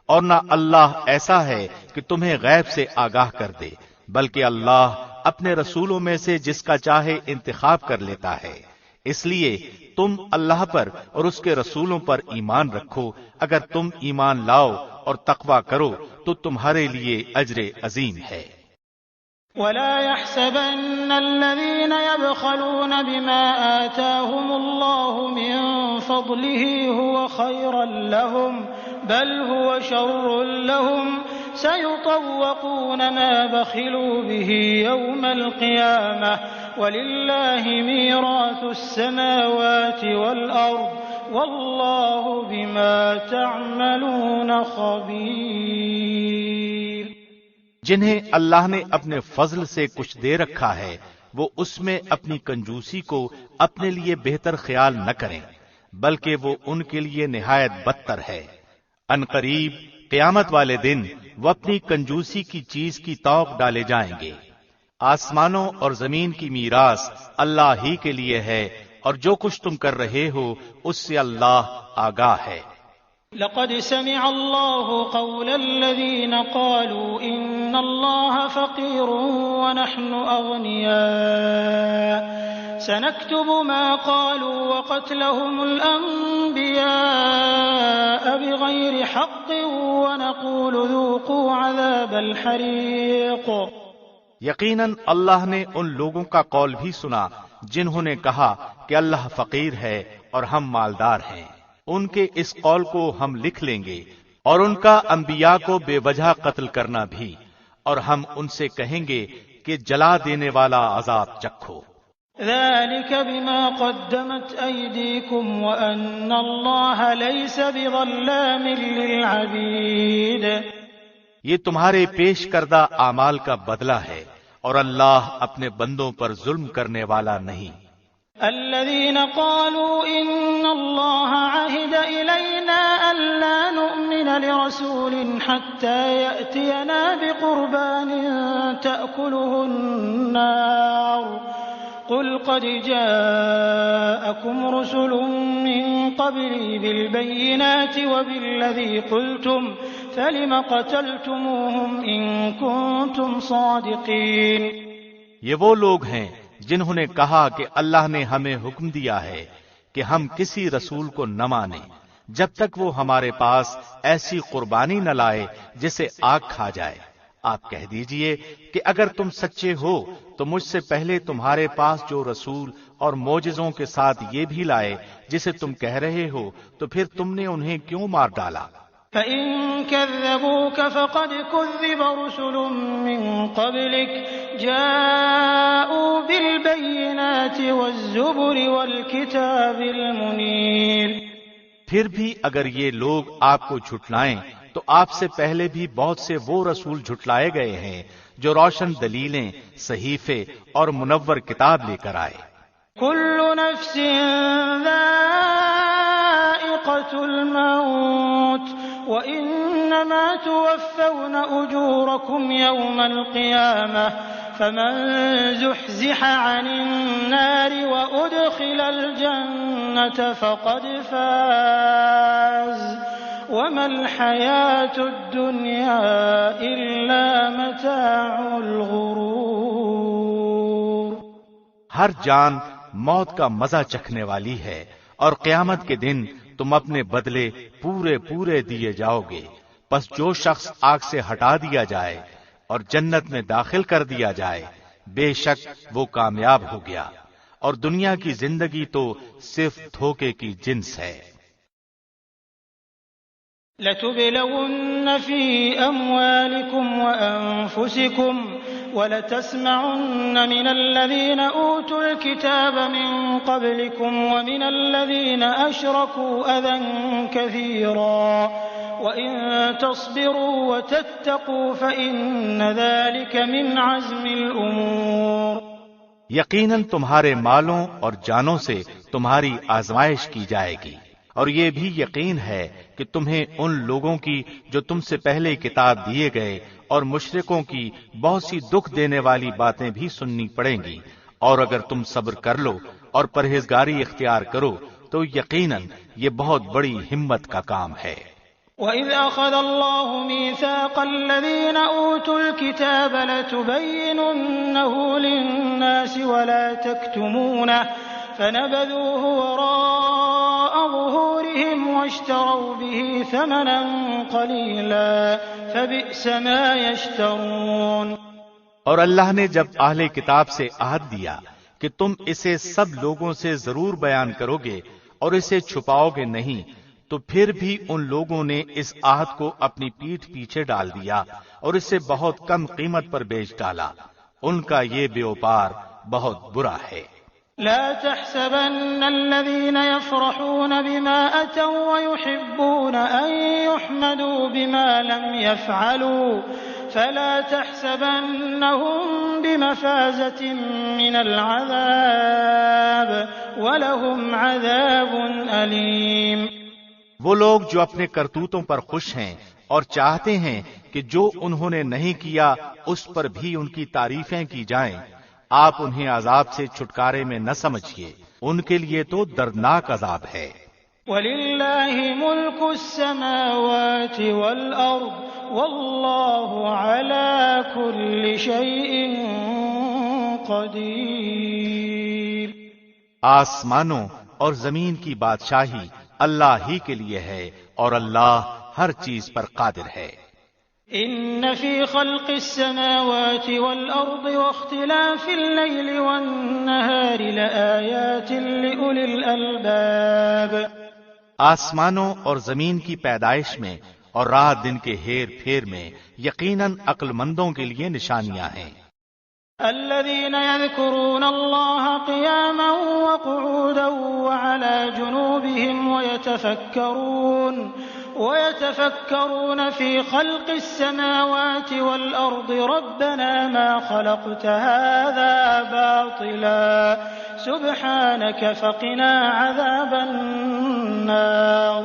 S2: اور نہ اللہ ایسا ہے کہ تمہیں غیب سے آگاہ کر دے، بلکہ اللہ اپنے رسولوں میں سے جس کا چاہے انتخاب کر لیتا ہے۔ اس لیے تم اللہ پر اور اس کے رسولوں پر ایمان رکھو، اگر تم ایمان لاؤ اور تقوی کرو تو تمہارے لیے اجر عظیم ہے۔
S1: ولا يحسبن الذين يبخلون بما آتاهم الله من فضله هو خيرا لهم بل هو شر لهم سيطوقون ما بخلوا به يوم القيامة ولله ميراث السماوات والأرض والله بما تعملون خبير۔
S2: جنہیں اللہ نے اپنے فضل سے کچھ دے رکھا ہے وہ اس میں اپنی کنجوسی کو اپنے لیے بہتر خیال نہ کریں، بلکہ وہ ان کے لیے نہایت بدتر ہے۔ ان قریب قیامت والے دن وہ اپنی کنجوسی کی چیز کی توق ڈالے جائیں گے۔ آسمانوں اور زمین کی میراث اللہ ہی کے لیے ہے اور جو کچھ تم کر رہے ہو اس سے اللہ آگاہ ہے۔
S1: لقد سمع الله قول الذين قالوا إن الله فقير ونحن أغنياء سنكتب ما قالوا وقتلهم الأنبياء بغير حق ونقول ذوقوا عذاب الحريق.
S2: یقیناً اللہ نے ان لوگوں کا قول بھی سنا جنہوں نے کہا کہ اللہ فقیر ہے اور ہم مالدار ہیں. ان کے اس قول کو ہم لکھ لیں گے اور ان کا انبیاء کو بے وجہ قتل کرنا بھی، اور ہم ان سے کہیں گے کہ جلا دینے والا عذاب چکھو.
S1: ذلك بما قدمت أيديكم وأن الله ليس بظلام للعبيد.
S2: یہ تمہارے پیش کردہ اعمال کا بدلہ ہے اور اللہ اپنے بندوں پر ظلم کرنے والا نہیں.
S1: الذين قالوا إن الله عهد إلينا ألا نؤمن لرسول حتى يأتينا بقربان تأكله النار قل قد جاءكم رسل من قبلي بالبينات وبالذي قلتم فلم قتلتموهم إن كنتم صادقين.
S2: یہ وہ لوگ ہیں جنہوں نے کہا کہ اللہ نے ہمیں حکم دیا ہے کہ ہم کسی رسول کو نہ مانیں جب تک وہ ہمارے پاس ایسی قربانی نہ لائے جسے آگ کھا جائے. آپ کہہ دیجئے کہ اگر تم سچے ہو تو مجھ سے پہلے تمہارے پاس جو رسول اور معجزوں کے ساتھ یہ بھی لائے جسے تم کہہ رہے ہو تو پھر تم نے انہیں کیوں مار ڈالا؟
S1: فَإِن كَذَّبُوكَ فَقَدْ كُذِّبَ رُسُلٌ مِّن قَبْلِكَ جَاءُوا بِالْبَيِّنَاتِ وَالزُّبُرِ وَالْكِتَابِ الْمُنِيرِ.
S2: پھر بھی اگر یہ لوگ آپ کو جھٹلائیں تو آپ سے پہلے بھی بہت سے وہ رسول جھٹلائے گئے ہیں جو روشن دلیلیں، صحیفے اور منور کتاب لے کر آئے.
S1: كُلُّ نَفْسٍ ذَائِقَةُ الْمَوْتِ وَإِنَّمَا تُوَفَّوْنَ أُجُورَكُمْ يَوْمَ الْقِيَامَةِ فَمَنْ زُحْزِحَ عَنِ النَّارِ وَأُدْخِلَ الْجَنَّةَ فَقَدْ فَازَ وَمَا الْحَيَاةُ الدُّنْيَا إِلَّا مَتَاعُ الْغُرُورِ.
S2: ہر جان موت کا مزہ چکھنے والی ہے اور قیامت کے دن تم اپنے بدلے پورے پورے دیے جاؤ گے. پس جو شخص آگ سے ہٹا دیا جائے اور جنت میں داخل کر دیا جائے بے شک وہ کامیاب ہو گیا، اور دنیا کی زندگی تو صرف دھوکے کی جنس ہے.
S1: لَتُبْلَوُنَّ فِي أَمْوَالِكُمْ وَأَنفُسِكُمْ وَلَتَسْمَعُنَّ مِنَ الَّذِينَ أُوتُوا الْكِتَابَ مِن قَبْلِكُمْ وَمِنَ الَّذِينَ أَشْرَكُوا أَذًى كَثِيرًا وَإِن تَصْبِرُوا وَتَتَّقُوا فَإِنَّ ذَلِكَ مِنْ عَزْمِ الْأُمُورِ.
S2: یقیناً تمہارے مالوں اور جانوں سے تمہاری آزمائش کی جائے گی، اور یہ بھی یقین ہے کہ تمہیں ان لوگوں کی جو تم سے پہلے کتاب دیے گئے اور مشرکوں کی بہت سی دکھ دینے والی باتیں بھی سننی پڑیں گی، اور اگر تم صبر کر لو اور پرہیزگاری اختیار کرو تو یقیناً یہ بہت بڑی ہمت کا کام ہے.
S1: وَإِذْ أَخَذَ اللَّهُ مِيثَاقَ الَّذِينَ أُوتُوا الْكِتَابَ لَتُبَيِّنُنَّهُ لِلنَّاسِ وَلَا تَكْتُمُونَهُ فَنَبَذُوهُ وَرَاءَ ظُهُورِهِمْ وَاشْتَرَوْا بِهِ ثَمَنًا قَلِيلًا فَبِئْسَ مَا يَشْتَرُونَ.
S2: اور اللہ نے جب اہل کتاب سے عہد دیا کہ تم اسے سب لوگوں سے ضرور بیان کرو گے اور اسے چھپاؤ گے نہیں، تو پھر بھی ان لوگوں نے اس عہد کو اپنی پیٹھ پیچھے ڈال دیا اور اسے بہت کم قیمت پر بیچ ڈالا. ان کا یہ بیوپار بہت برا ہے.
S1: لا تحسبن الذين يفرحون بما أتوا ويحبون أن يحمدوا بما لم يفعلوا فلا تحسبنهم بمفازة من العذاب ولهم عذاب أليم.
S2: وہ لوگ جو اپنے کرتوتوں پر خوش ہیں اور چاہتے ہیں کہ جو انہوں نے نہیں کیا اس پر بھی ان کی تعریفیں کی جائیں، آپ انہیں عذاب سے چھٹکارے میں نہ سمجھیے، ان کے لیے تو دردناک عذاب ہے.
S1: وَلِلَّهِ مُلْكُ السَّمَاوَاتِ وَالْأَرْضِ وَاللَّهُ عَلَى كُلِّ شَيْءٍ قَدِيرٌ۔
S2: آسمانوں اور زمین کی بادشاہی اللہ ہی کے لیے ہے اور اللہ ہر چیز پر قادر ہے۔
S1: إِنَّ فِي خَلْقِ السَّمَاوَاتِ وَالْأَرْضِ وَاخْتِلَافِ اللَّيْلِ وَالنَّهَارِ لَآيَاتٍ لِأُولِي الْأَلْبَابِ۔
S2: آسمانوں اور زمین کی پیدائش میں اور رات دن کے ہیر پھیر میں یقیناً عقل مندوں کے لیے نشانیاں ہیں۔
S1: الذين يذكرون الله قياما وقعودا وعلى جنوبهم ويتفكرون في خلق السماوات والأرض ربنا ما خلقت هذا باطلا سبحانك فقنا عذاب النار۔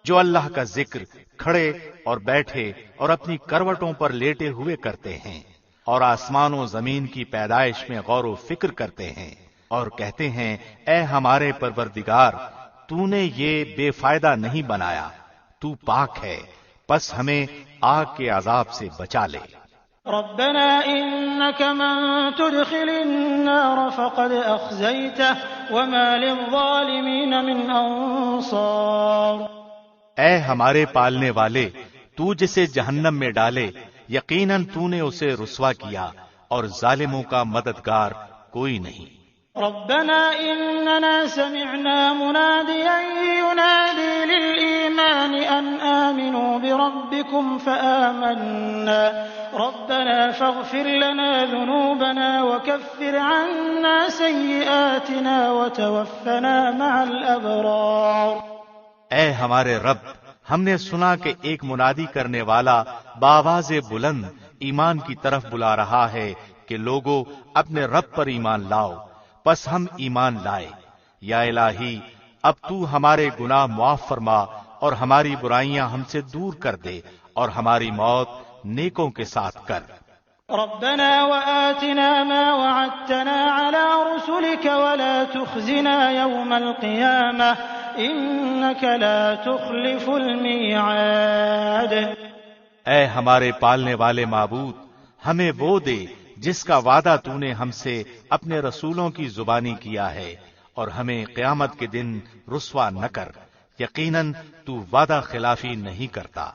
S2: جو اللہ کا ذکر کھڑے اور بیٹھے اور اپنی کروٹوں پر لیٹے ہوئے کرتے ہیں اور آسمان و زمین کی پیدائش میں غور و فکر کرتے ہیں اور کہتے ہیں اے ہمارے پروردگار تو نے یہ بے فائدہ نہیں بنایا، تو پاک ہے، پس ہمیں آگ کے عذاب سے بچا لے۔
S1: ربنا انك من تدخل النار فقد اخزيته وما للظالمين من انصار۔
S2: اے ہمارے پالنے والے، تو جسے جہنم میں ڈالے یقیناً تو نے اسے رسوا کیا اور ظالموں کا مددگار کوئی نہیں۔
S1: ربنا اننا سمعنا مناديا ينادي للإيمان ان آمنوا بربكم فآمنا ربنا فاغفر لنا ذنوبنا وكفر عنا سيئاتنا وتوفنا مع الأبرار۔
S2: اے ہمارے رب، ہم نے سنا کہ ایک منادی کرنے والا بآواز بلند ایمان کی طرف بلا رہا ہے کہ لوگو اپنے رب پر ایمان لاؤ، پس ہم ایمان لائے۔ یا الہی اب تو ہمارے گناہ معاف فرما اور ہماری برائیاں ہم سے دور کر دے اور ہماری موت نیکوں کے ساتھ کر۔
S1: ربنا وآتنا ما وعدتنا على رسلك ولا تخزنا يوم القيامة إنك لا تخلف الميعاد۔
S2: اے ہمارے پالنے والے معبود، ہمیں وہ دے جس کا وعدہ تو نے ہم سے اپنے رسولوں کی زبانی کیا ہے، اور ہمیں قیامت کے دن رسوا نہ کر، یقیناً تو وعدہ خلافی نہیں کرتا۔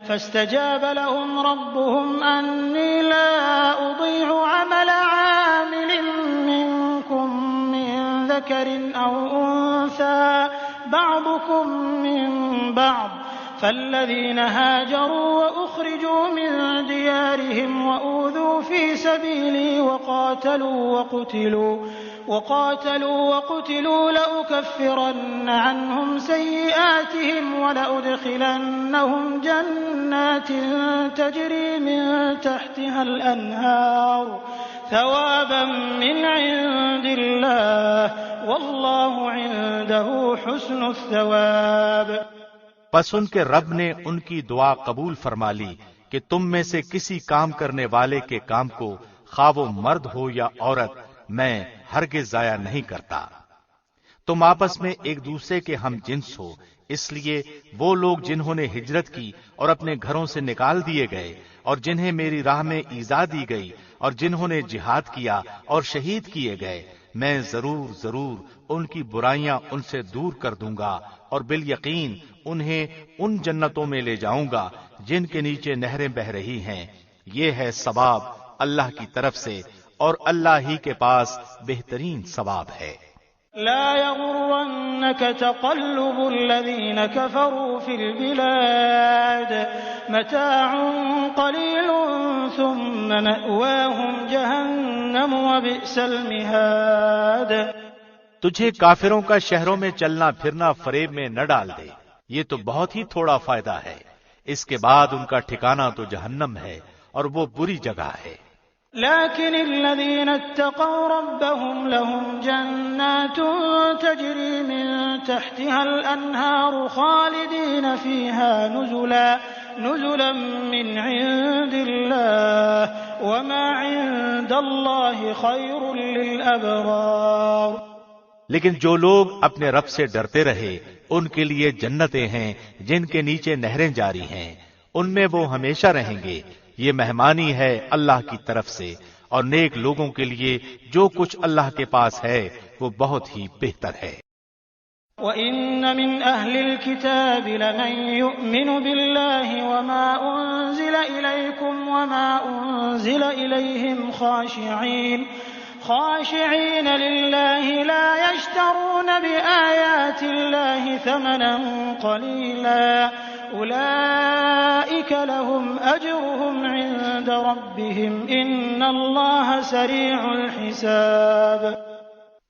S1: فاستجاب لهم ربهم أني لا أضيع عمل عامل منكم من ذكر أو أنثى بعضكم من بعض فالذين هاجروا وأخرجوا من ديارهم وأوذوا في سبيلي وقاتلوا وقتلوا لأكفرن عنهم سيئاتهم ولأدخلنهم جنات تجري من تحتها الأنهار ثوابا من عند الله والله عنده حسن الثواب۔
S2: پس ان کے رب نے ان کی دعا قبول فرما لی کہ تم میں سے کسی کام کرنے والے کے کام کو خواہ وہ مرد ہو یا عورت میں ہرگز ضائع نہیں کرتا۔ تم آپس میں ایک دوسرے کے ہم جنس ہو، اس لیے وہ لوگ جنہوں نے ہجرت کی اور اپنے گھروں سے نکال دیے گئے اور جنہیں میری راہ میں ایذا دی گئی اور جنہوں نے جہاد کیا اور شہید کیے گئے، میں ضرور ان کی برائیاں ان سے دور کر دوں گا اور بالیقین انہیں ان جنتوں میں لے جاؤں گا جن کے نیچے نہریں بہ رہی ہیں۔ یہ ہے ثواب اللہ کی طرف سے اور اللہ ہی کے پاس بہترین ثواب ہے۔
S1: لا يغرنك تقلب الذين كفروا في البلاد متاع قليل ثم مأواهم جهنم وبئس المهاد۔
S2: تجھے کافروں کا شہروں میں چلنا پھرنا فریب میں نہ ڈال دے، یہ تو بہت ہی تھوڑا فائدہ ہے، اس کے بعد ان کا ٹھکانہ تو جہنم ہے اور وہ بری جگہ ہے۔
S1: لكن الذين اتقوا ربهم لهم جنات تجري من تحتها الأنهار خالدين فيها نزلا من عند الله وما عند الله خير للأبرار۔
S2: لیکن جو لوگ اپنے رب سے ڈرتے رہے ان کے لیے جنتیں ہیں جن کے نیچے نہریں جاری ہیں، ان میں وہ ہمیشہ رہیں گے، یہ مہمانی ہے اللہ کی طرف سے، اور نیک لوگوں کے لیے جو کچھ اللہ کے پاس ہے وہ بہت ہی بہتر ہے۔
S1: وَإِنَّ مِنْ أَهْلِ الْكِتَابِ لَمَن يُؤْمِنُ بِاللَّهِ وَمَا أُنزِلَ إِلَيْكُمْ وَمَا أُنزِلَ إِلَيْهِمْ خاشعين لله لا يشترون بآيات الله ثمنا قليلا أولئك لهم أجرهم عند ربهم إن الله سريع الحساب۔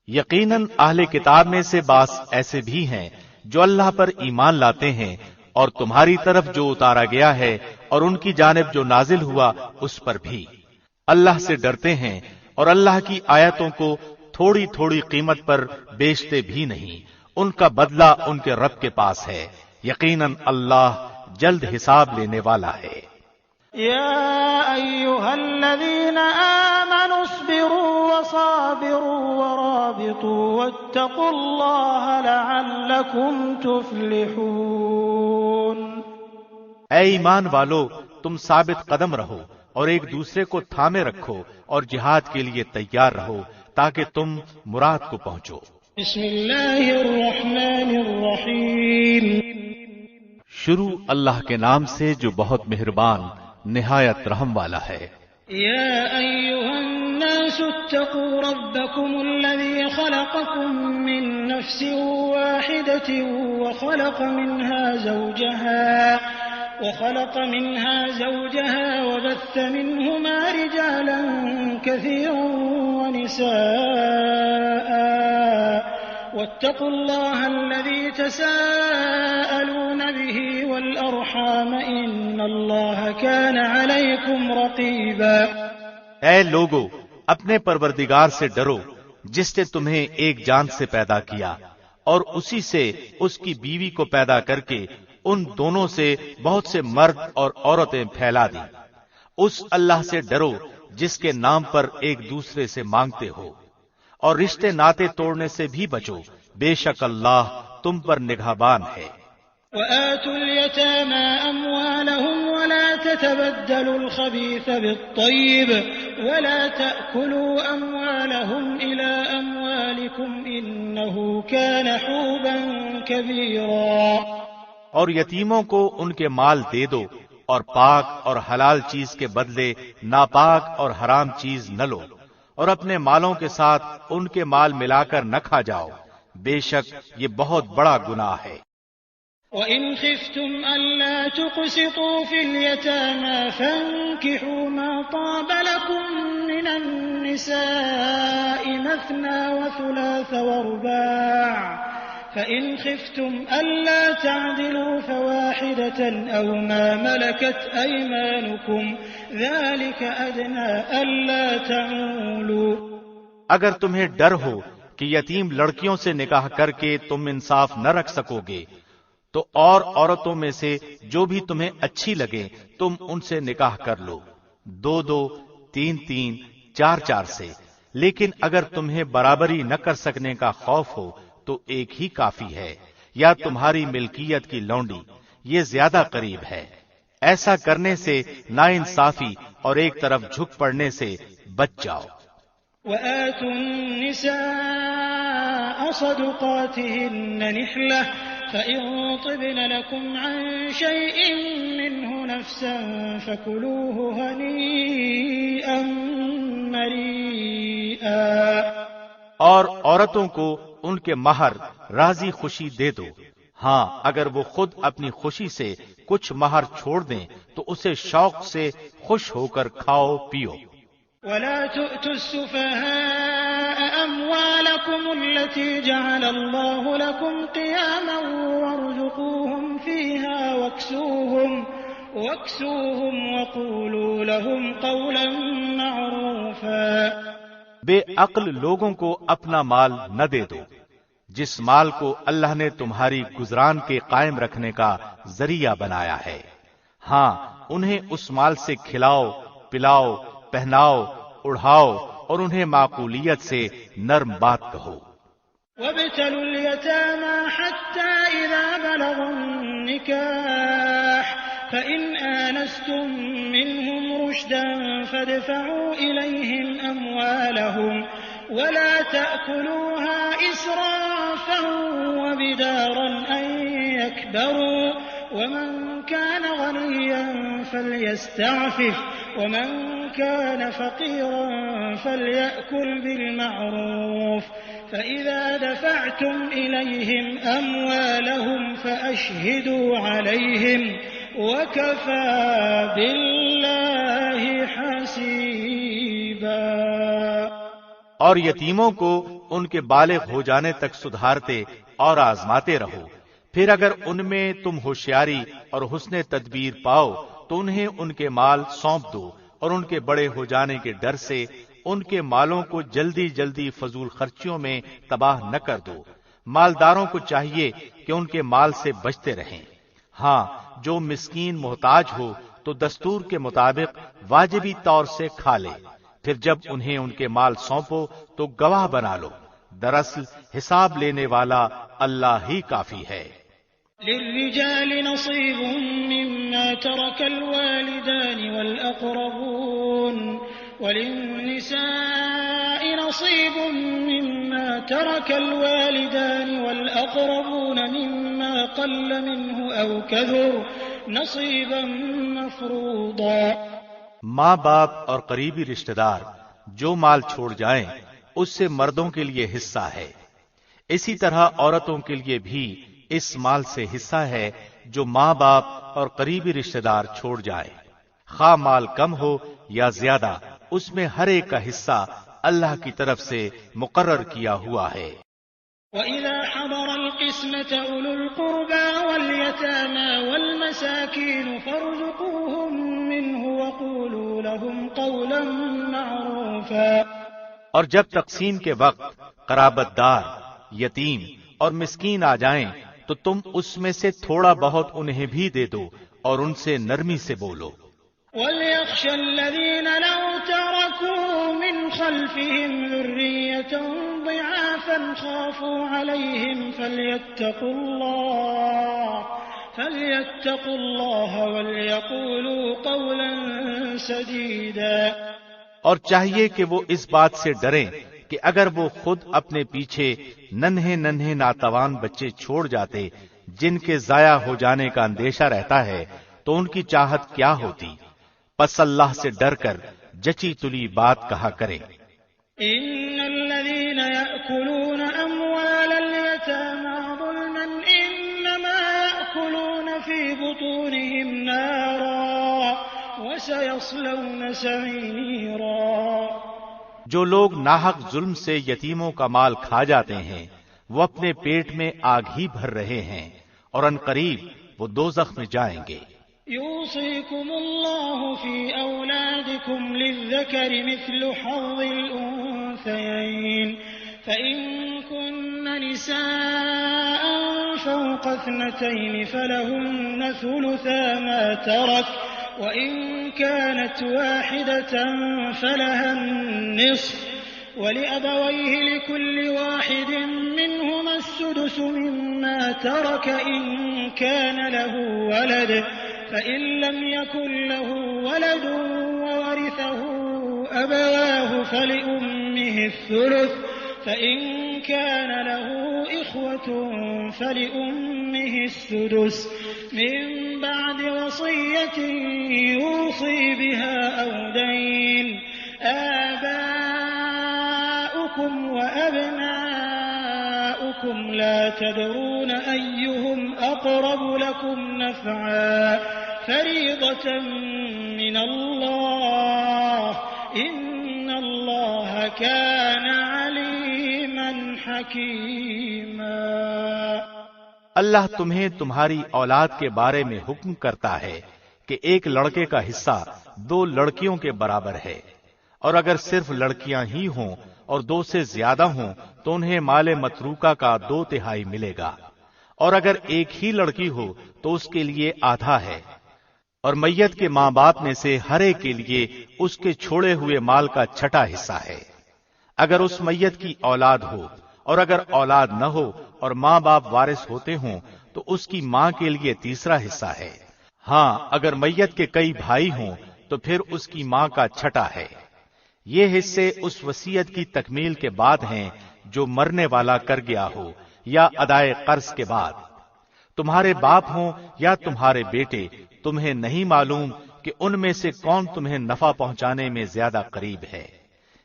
S2: یقیناً اہل کتاب میں سے بعض ایسے بھی ہیں جو اللہ پر ایمان لاتے ہیں اور تمہاری طرف جو اتارا گیا ہے اور ان کی جانب جو نازل ہوا اس پر بھی اللہ سے ڈرتے ہیں، اور اللہ کی آیتوں کو تھوڑی تھوڑی قیمت پر بیچتے بھی نہیں، ان کا بدلہ ان کے رب کے پاس ہے، یقیناً اللہ جلد حساب لینے والا ہے۔
S1: يا أيها الذين آمنوا اصبروا وصابروا ورابطوا واتقوا الله لعلكم تفلحون۔
S2: اے ایمان والو، تم ثابت قدم رہو اور ایک دوسرے کو تھامے رکھو اور جہاد کے لیے تیار رہو تاکہ تم مراد کو پہنچو۔
S1: بسم اللہ الرحمن الرحیم۔
S2: شروع اللہ کے نام سے جو بہت مہربان نہایت رحم والا ہے۔
S1: یا ایھا الناس اتقوا ربکم الذی خلقکم من نفس واحدۃ وخلق منها زوجها وبث منهما رجالا كثيرا ونساء واتقوا الله الذي تساءلون به والأرحام إن الله كان عليكم رقيبا۔
S2: اے لوگو، اپنے پروردگار سے ڈرو جس نے تمہیں ایک جان سے پیدا کیا اور اسی سے اس کی بیوی کو پیدا کر کے ان دونوں سے بہت سے مرد اور عورتیں پھیلا دی۔ اس اللہ سے ڈرو جس کے نام پر ایک دوسرے سے مانگتے ہو، اور رشتے ناتے توڑنے سے بھی بچو، بے شک اللہ تم پر نگہبان ہے۔
S1: وَآتُوا الْيَتَامَى أَمْوَالَهُمْ وَلَا تَتَبَدَّلُوا الْخَبِيثَ بِالطَّيِّبِ وَلَا تَأْكُلُوا أَمْوَالَهُمْ إِلَىٰ أَمْوَالِكُمْ إِنَّهُ كَانَ حُوبًا كَبِيرًا۔
S2: اور یتیموں کو ان کے مال دے دو، اور پاک اور حلال چیز کے بدلے ناپاک اور حرام چیز نہ لو، اور اپنے مالوں کے ساتھ ان کے مال ملا کر نہ کھا جاؤ، بے شک یہ بہت بڑا گناہ ہے۔
S1: وَإِنْ خِفْتُمْ أَلَّا تُقْسِطُوا فِي الْيَتَامَى فَانكِحُوا مَا طَابَ لَكُم مِّنَ النِّسَاءِ مَثْنَىٰ وَثُلَاثَ وَرُبَاعَ فَإِنْ خِفْتُمْ أَلَّا تَعْدِلُوا فَوَاحِدَةً أَوْ مَا مَلَكَتْ أَيْمَانُكُمْ ذَلِكَ أَدْنَىٰ أَلَّا تَعُولُوا۔
S2: اگر تمہیں ڈر ہو کہ یتیم لڑکیوں سے نکاح کر کے تم انصاف نہ رکھ سکو گے تو اور عورتوں میں سے جو بھی تمہیں اچھی لگے تم ان سے نکاح کر لو، 2-2، 3-3، 4-4 سے، لیکن اگر تمہیں برابری نہ کر سکنے کا خوف ہو تو ایک ہی کافی ہے، یا تمہاری ملکیت کی لونڈی، یہ زیادہ قریب ہے۔ ایسا کرنے سے ناانصافی اور ایک طرف جھک پڑنے سے بچ جاؤ۔
S1: وَآتُوا النِّسَاءَ صَدُقَاتِهِنَّ نِحْلَةً فَإِن طِبْنَ لَكُمْ عَن شَيْءٍ مِّنْهُ نَفْسًا فَكُلُوهُ هَنِيئًا مَّرِيئًا۔
S2: اور عورتوں کو ان کے مہر راضی خوشی دے دو، ہاں اگر وہ خود اپنی خوشی سے کچھ مہر چھوڑ دیں تو اسے شوق سے خوش ہو کر کھاؤ پیو۔
S1: وَلَا تُؤْتُوا السُّفَهَاءَ أَمْوَالَكُمُ الَّتِي جَعَلَ اللَّهُ لَكُمْ قِيَامًا وَارْزُقُوهُمْ فِيهَا وَاكْسُوهُمْ وَقُولُوا لَهُمْ قَوْلًا مَّعْرُوفًا۔
S2: بے عقل لوگوں کو اپنا مال نہ دے دو جس مال کو اللہ نے تمہاری گزران کے قائم رکھنے کا ذریعہ بنایا ہے، ہاں انہیں اس مال سے کھلاؤ پلاؤ پہناؤ اڑھاؤ اور انہیں معقولیت سے نرم بات کہو۔
S1: وابتلوا اليتامى حتى إذا بلغوا النكاح فإن آنستم منهم رشدا فادفعوا إليهم أموالهم ولا تأكلوها إسرافا وبدارا أن يكبروا ومن كان غنيا فليستعفف ومن كان فقيرا فليأكل بالمعروف فإذا دفعتم إليهم أموالهم فأشهدوا عليهم وكفى بالله حسيبا۔
S2: اور یتیموں کو ان کے بالغ ہو جانے تک سدھارتے اور آزماتے رہو، پھر اگر ان میں تم ہوشیاری اور حسن تدبیر پاؤ تو انہیں ان کے مال سونپ دو، اور ان کے بڑے ہو جانے کے ڈر سے ان کے مالوں کو جلدی جلدی فضول خرچیوں میں تباہ نہ کر دو۔ مالداروں کو چاہیے کہ ان کے مال سے بچتے رہیں۔ ہاں، جو مسکین محتاج ہو تو دستور کے مطابق واجبی طور سے کھا لے، پھر جب انہیں ان کے مال سونپو تو گواہ بنا لو، دراصل حساب لینے والا اللہ ہی کافی ہے۔
S1: للرجال نصيب مما ترك الوالدان والأقربون وللنساء نصيب مما ترك الوالدان والأقربون مما قل منه أو كثر نصيبا مفروضا۔
S2: ماں باپ اور قریبی رشتہ دار جو مال چھوڑ جائیں اس سے مردوں کے لیے حصہ ہے، اسی طرح عورتوں کے لیے بھی اس مال سے حصہ ہے جو ماں باپ اور قریبی رشتہ دار چھوڑ جائیں، خواہ مال کم ہو یا زیادہ، اس میں ہر ایک کا حصہ اللہ کی طرف سے مقرر کیا ہوا ہے۔
S1: وَإِذَا حَضَرَ الْقِسْمَةَ أُولُو الْقُرْبَى وَالْيَتَامَى وَالْمَسَاكِينُ فَارْزُقُوهُم مِّنْهُ وَقُولُوا لَهُمْ قَوْلًا مَّعْرُوفًا۔
S2: اور جب تقسیم کے وقت قرابت دار، یتیم اور مسکین آ جائیں تو تم اس میں سے تھوڑا بہت انہیں بھی دے دو اور ان سے نرمی سے بولو۔
S1: وَلْيَخْشَ الَّذِينَ لَوْ تَرَكُوا مِنْ خَلْفِهِمْ ذُرِّيَّةً ضِعَافًا خَافُوا عَلَيْهِمْ فَلْيَتَّقُوا اللَّهَ وَلْيَقُولُوا قَوْلًا سَدِيدًا۔
S2: اور چاہیے کہ وہ اس بات سے ڈریں کہ اگر وہ خود اپنے پیچھے ننھے ننھے ناتوان بچے چھوڑ جاتے جن کے ضائع ہو جانے کا اندیشہ رہتا ہے تو ان کی چاہت کیا ہوتی، پس اللہ سے ڈر کر جچی تلی بات کہا کریں۔
S1: ان الذين يأكلون اموال اليتامى ظلما انما يأكلون في بطونهم نارا وسيصلون سعيرا۔
S2: جو لوگ ناحق ظلم سے یتیموں کا مال کھا جاتے ہیں وہ اپنے پیٹ میں آگ ہی بھر رہے ہیں اور عنقریب وہ دوزخ میں جائیں گے۔
S1: يوصيكم الله في أولادكم للذكر مثل حظ الأنثيين فإن كن نساء فوق 2 فلهن ثلثا ما ترك وإن كانت واحدة فلها النصف ولأبويه لكل واحد منهما السدس مما ترك إن كان له ولد فإن لم يكن له ولد وورثه أبواه فلأمه الثلث فإن كان له إخوة فلأمه السدس من بعد وصية يوصي بها أو دين آباؤكم وأبناؤكم لا تدرون أيهم أقرب لكم نفعا فريضة من الله إن الله كان عليما حكيما۔
S2: اللہ تمہیں تمہاری اولاد کے بارے میں حکم کرتا ہے کہ ایک لڑکے کا حصہ 2 لڑکیوں کے برابر ہے، اور اگر صرف لڑکیاں ہی ہوں اور 2 سے زیادہ ہوں تو انہیں مال متروکہ کا 2/3 ملے گا، اور اگر ایک ہی لڑکی ہو تو اس کے لیے آدھا ہے، اور میت کے ماں باپ میں سے ہر ایک کے لیے اس کے چھوڑے ہوئے مال کا 6واں حصہ ہے۔ اگر اس میت کی اولاد ہو اور اگر اولاد نہ ہو اور ماں باپ وارث ہوتے ہوں تو اس کی ماں کے لیے تیسرا حصہ ہے۔ ہاں اگر میت کے کئی بھائی ہوں تو پھر اس کی ماں کا چھٹا ہے۔ یہ حصے اس وصیت کی تکمیل کے بعد ہیں جو مرنے والا کر گیا ہو یا ادائے قرض کے بعد۔ تمہارے باپ ہوں یا تمہارے بیٹے، تمہیں نہیں معلوم کہ ان میں سے کون تمہیں نفع پہنچانے میں زیادہ قریب ہے۔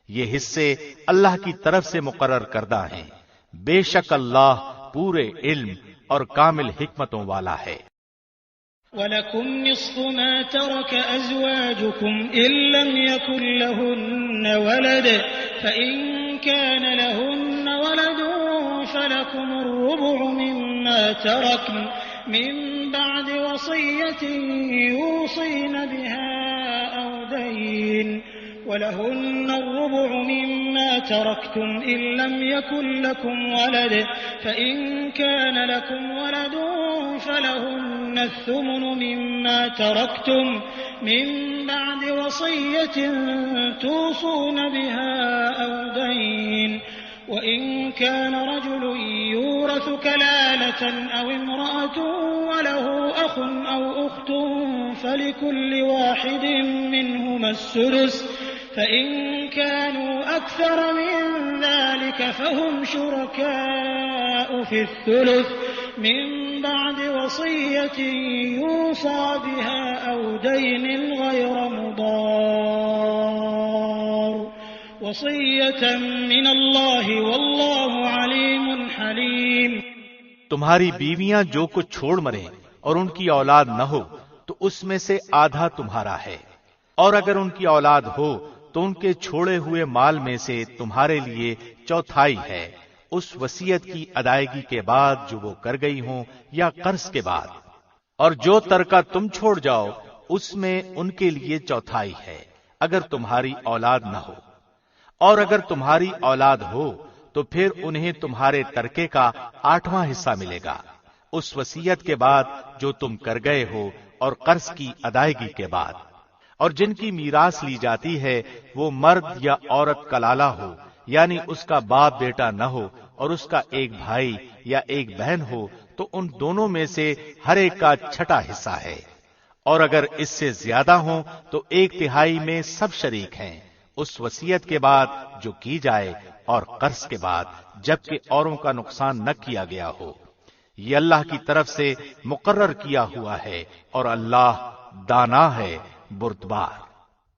S2: یہ حصے اللہ کی طرف سے مقرر کردہ ہیں، بے شک اللہ پورے علم اور کامل حکمتوں والا ہے۔
S1: وَلَكُمْ نِصْفُ مَا تَرَكَ أَزْوَاجُكُمْ إِن لَّمْ يَكُن لَّهُنَّ وَلَدٌ فَإِن كَانَ لَهُنَّ وَلَدٌ فَلَكُمُ الرُّبُعُ مِمَّا تَرَكْنَ مِن بَعْدِ وَصِيَّةٍ يُوصِينَ بِهَا أَوْ دَيْنٍ وَلَهُنَّ الرُّبُعُ مِمَّا تَرَكْتُمْ إِن لَّمْ يَكُن لَّكُمْ وَلَدٌ فَإِن كَانَ لَكُمْ وَلَدٌ فَلَهُنَّ الثُّمُنُ مِمَّا تَرَكْتُمْ مِن بَعْدِ وَصِيَّةٍ تُوصُونَ بِهَا أَوْ دَيْنٍ وَإِن كَانَ رَجُلٌ يُورَثُ كَلَالَةً أَوْ امْرَأَةٌ وَلَهُ أَخٌ أَوْ أُخْتٌ فَلِكُلِّ واحد منهما السُّدُسُ فَإِن كَانُوا أَكْثَرَ مِن ذَلِكَ فَهُمْ شُرَكَاءُ فِي الثُّلُثِ مِن بَعْدِ وَصِيَّةٍ يُوصَى بِهَا أَوْ دَيْنٍ غَيْرَ مُضَارٍّ وَصِيَّةً مِّنَ اللَّهِ وَاللَّهُ عَلِيمٌ حَلِيمٌ۔
S2: تمہاری بیویاں جو کچھ چھوڑ مریں اور ان کی اولاد نہ ہو تو اس میں سے آدھا تمہارا ہے، اور اگر ان کی اولاد ہو تو ان کے چھوڑے ہوئے مال میں سے تمہارے لیے چوتھائی ہے، اس وصیت کی ادائیگی کے بعد جو وہ کر گئی ہوں یا قرض کے بعد، اور جو ترکہ تم چھوڑ جاؤ اس میں ان کے لیے چوتھائی ہے اگر تمہاری اولاد نہ ہو، اور اگر تمہاری اولاد ہو تو پھر انہیں تمہارے ترکے کا 8واں حصہ ملے گا، اس وصیت کے بعد جو تم کر گئے ہو اور قرض کی ادائیگی کے بعد۔ اور جن کی میراث لی جاتی ہے وہ مرد یا عورت کلالہ ہو، یعنی اس کا باپ بیٹا نہ ہو اور اس کا ایک بھائی یا ایک بہن ہو تو ان دونوں میں سے ہر ایک کا چھٹا حصہ ہے، اور اگر اس سے زیادہ ہوں تو 1/3 میں سب شریک ہیں، اس وصیت کے بعد جو کی جائے اور قرض کے بعد جبکہ اوروں کا نقصان نہ کیا گیا ہو۔ یہ اللہ کی طرف سے مقرر کیا ہوا ہے اور اللہ دانا ہے، بردبار۔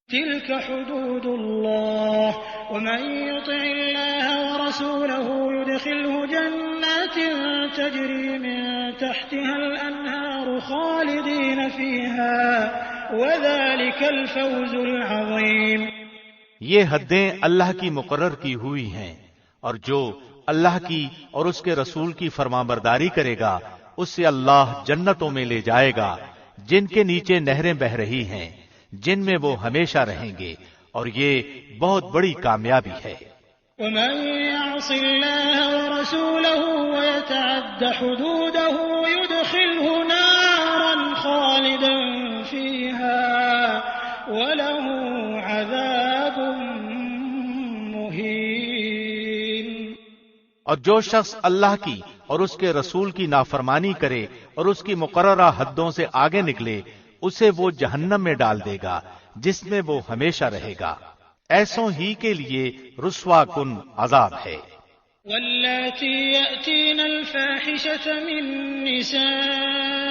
S1: تلك حدود الله ومن يطع الله ورسوله يدخله جنات تجري من تحتها الأنهار خالدين فيها وذلك الفوز العظيم۔
S2: یہ حدیں اللہ کی مقرر کی ہوئی ہیں، اور جو اللہ کی اور اس کے رسول کی فرمانبرداری کرے گا اسے اللہ جنتوں میں لے جائے گا جن کے نیچے نہریں بہ رہی ہیں، جن میں وہ ہمیشہ رہیں گے، اور یہ بہت بڑی کامیابی ہے۔
S1: ومن يعص الله ورسوله ويتعد حدوده يدخله نارا خالدا فيها وله عذاب مهين۔
S2: اور جو شخص اللہ کی اور اس کے رسول کی نافرمانی کرے اور اس کی مقررہ حدوں سے آگے نکلے اسے وہ جہنم میں ڈال دے گا جس میں وہ ہمیشہ رہے گا، ایسوں ہی کے لیے رسوا کن عذاب ہے۔
S1: واللاتی یأتین الفاحشة من نسائکم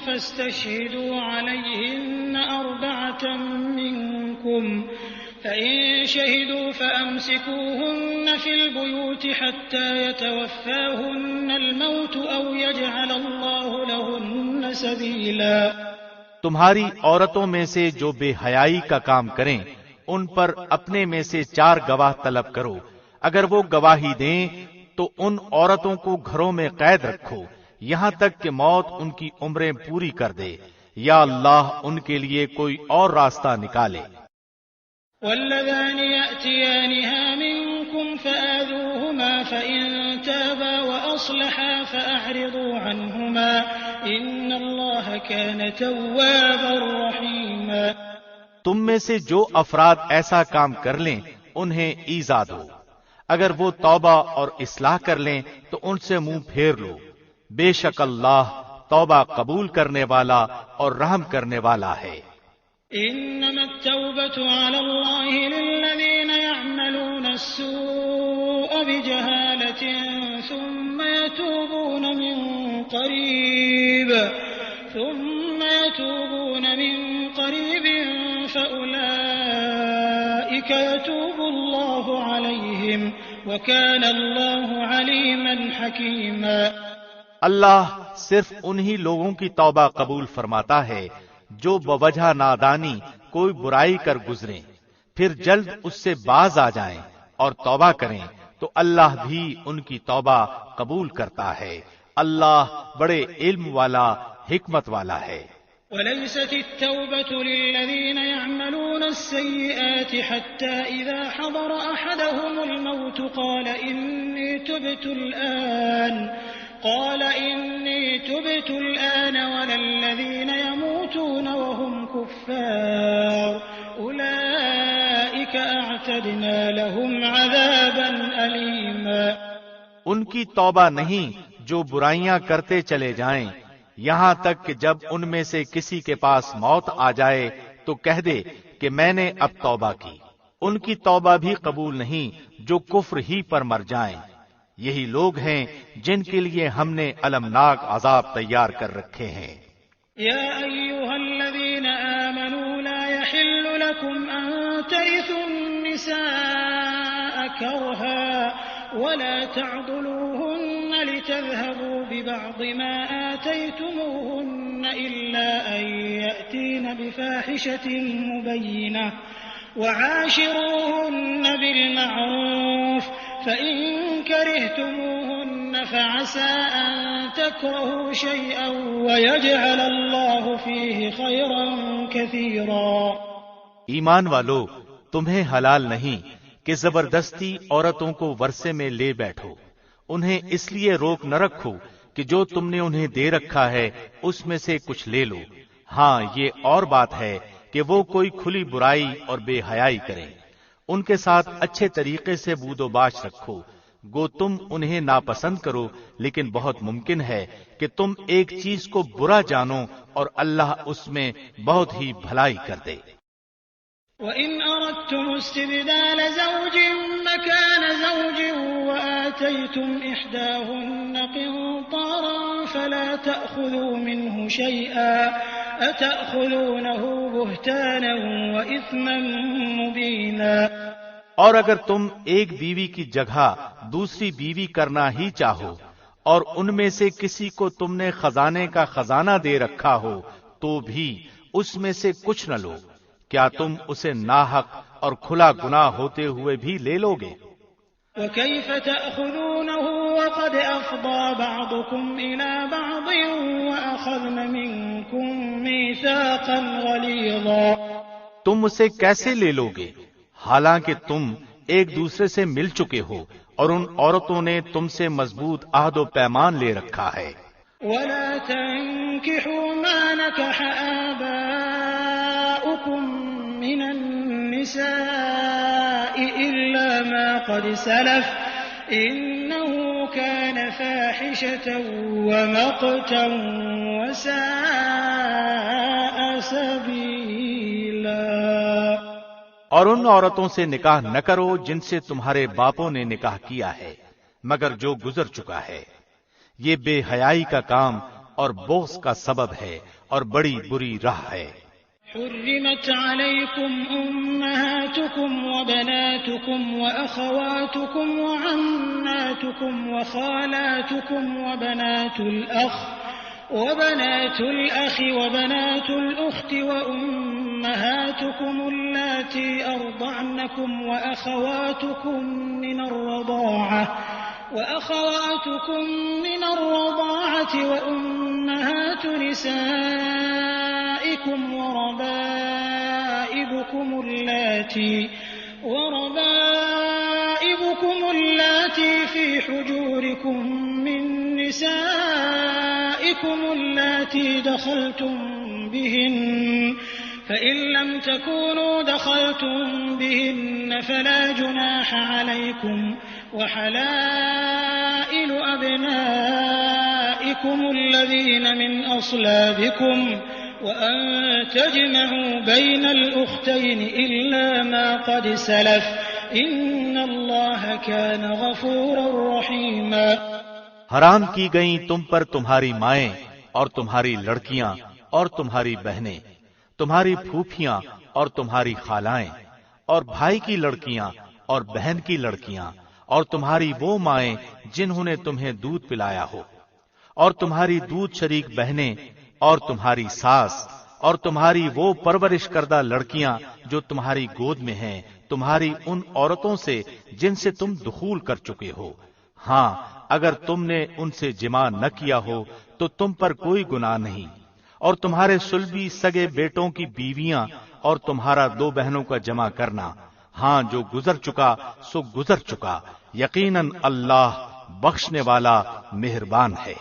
S1: فاستشہدوا علیہن 4 منکم فإن شهدوا فأمسكوهن في البيوت حتى يتوفاهن الموت أو يجعل الله لهن سبيلا۔
S2: تمہاری عورتوں میں سے جو بے حیائی کا کام کریں ان پر اپنے میں سے 4 گواہ طلب کرو، اگر وہ گواہی دیں تو ان عورتوں کو گھروں میں قید رکھو یہاں تک کہ موت ان کی عمریں پوری کر دے، یا اللہ ان کے لیے کوئی اور راستہ نکالے۔
S1: واللذان يأتيانها منكم فآذوهما فإن تابا وأصلحا فأعرضوا عنهما إن الله كان توابا رحيما۔
S2: تم میں سے جو افراد ایسا کام کر لیں انہیں ایذا دو، اگر وہ توبہ اور اصلاح کر لیں تو ان سے منہ پھیر لو، بے شک اللہ توبہ قبول کرنے والا اور رحم کرنے والا ہے۔
S1: إنما التوبة على الله للذين يعملون السوء بجهالة ثم يتوبون من قريب فأولئك يتوب الله عليهم وكان الله عليما حكيما۔
S2: اللہ صرف انہی لوگوں کی توبہ قبول فرماتا ہے جو بوجہ نادانی کوئی برائی کر گزریں پھر جلد اس سے باز آ جائیں اور توبہ کریں تو اللہ بھی ان کی توبہ قبول کرتا ہے، اللہ بڑے علم والا حکمت والا ہے۔
S1: وليست التوبة للذين يعملون السيئات حتى إذا حضر أحدهم الموت قال إني تبت الآن ولا الذين يموتون وهم كفار أولئك أعتدنا لهم عذابا أليما۔
S2: ان کی توبہ نہیں جو برائیاں کرتے چلے جائیں یہاں تک کہ جب ان میں سے کسی کے پاس موت آ جائے تو کہہ دے کہ میں نے اب توبہ کی، ان کی توبہ بھی قبول نہیں جو کفر ہی پر مر جائیں۔ یہی لوگ ہیں جن کے لیے ہم نے المناک عذاب تیار کر رکھے ہیں۔
S1: یا ایھا الذین آمنوا لا یحل لکم ان ترثوا النساء کرها ولا تعضلوهن لتذهبوا ببعض ما آتيتموهن إلا أن يأتين بفاحشة مبينة وعاشروهن بالمعروف فإن كرهتموهن فعسى أن تكرهوا شيئا ويجعل الله فيه خيرا كثيرا۔
S2: ایمان والو، تمہیں حلال نہیں کہ زبردستی عورتوں کو ورثے میں لے بیٹھو، انہیں اس لیے روک نہ رکھو کہ جو تم نے انہیں دے رکھا ہے اس میں سے کچھ لے لو، ہاں یہ اور بات ہے کہ وہ کوئی کھلی برائی اور بے حیائی کریں، ان کے ساتھ اچھے طریقے سے بود و باش رکھو، گو تم انہیں ناپسند کرو لیکن بہت ممکن ہے کہ تم ایک چیز کو برا جانو اور اللہ اس میں بہت ہی بھلائی کر دے۔
S1: وَإِنْ أَرَدْتُمُ اسْتِبْدَالَ زَوْجٍ مَّكَانَ زَوْجٍ وَآتَيْتُمْ إِحْدَاهُنَّ قِنطَارًا فَلَا تَأْخُذُوا مِنْهُ شَيْئًا أَتَأْخُذُونَهُ بُهْتَانًا وَإِثْمًا مُّبِينًا۔
S2: اور اگر تم ایک بیوی کی جگہ دوسری بیوی کرنا ہی چاہو اور ان میں سے کسی کو تم نے خزانے کا خزانہ دے رکھا ہو تو بھی اس میں سے کچھ نہ لو، کیا تم اسے ناحق اور کھلا گناہ ہوتے ہوئے بھی لے لو گے؟
S1: وَكَيْفَ تَأْخُذُونَهُ وَقَدْ أَفْضَىٰ بَعْضُكُمْ إِلَىٰ بَعْضٍ وَأَخَذْنَ مِنكُم مِّيثَاقًا غَلِيظًا۔
S2: تم اسے کیسے لے لو گے حالانکہ تم ایک دوسرے سے مل چکے ہو اور ان عورتوں نے تم سے مضبوط عہد و پیمان لے رکھا ہے۔
S1: وَلَا تَنكِحُوا مَا نَكَحَ آبَاؤُكُم مِّنَ النِّسَاءِ إِلَّا مَا قَدْ سَلَفَ إِنَّهُ كَانَ فَاحِشَةً وَمَقْتًا وَسَاءَ سَبِيلًا۔
S2: اور ان عورتوں سے نکاح نہ کرو جن سے تمہارے باپوں نے نکاح کیا ہے مگر جو گزر چکا ہے، یہ بے حیائی کا کام اور بغض کا سبب ہے اور بڑی بری راہ ہے۔
S1: حرمت علیکم امہاتکم وبناتکم واخواتکم وعماتکم وخالاتکم وبنات الاخ وبنات الأخت وأمهاتكم اللاتي أرضعنكم وأخواتكم من الرضاعة وأمهات نسائكم وربائبكم اللاتي في حجوركم من نسائكم اللاتي دخلتم بهن فإن لم تكونوا دخلتم بهن فلا جناح عليكم وحلائل أبنائكم الذين من أصلابكم وأن تجمعوا بين الأختين إلا ما قد سلف إن الله كان غفورا رحيما۔
S2: حرام کی گئیں تم پر تمہاری مائیں اور تمہاری لڑکیاں اور تمہاری بہنیں، تمہاری پھوپھیاں اور تمہاری خالائیں، اور بھائی کی لڑکیاں اور بہن کی لڑکیاں، اور تمہاری وہ مائیں جنہوں نے تمہیں دودھ پلایا ہو، اور تمہاری دودھ شریک بہنیں، اور تمہاری ساس، اور تمہاری وہ پرورش کردہ لڑکیاں جو تمہاری گود میں ہیں، تمہاری ان عورتوں سے جن سے تم دخول کر چکے ہو۔ ہاں اگر تم نے ان سے جماع نہ کیا ہو تو تم پر کوئی گناہ نہیں، اور تمہارے صلبی سگے بیٹوں کی بیویاں اور تمہارا دو بہنوں کا جمع کرنا، ہاں جو گزر چکا سو گزر چکا، یقیناً اللہ بخشنے والا مہربان ہے۔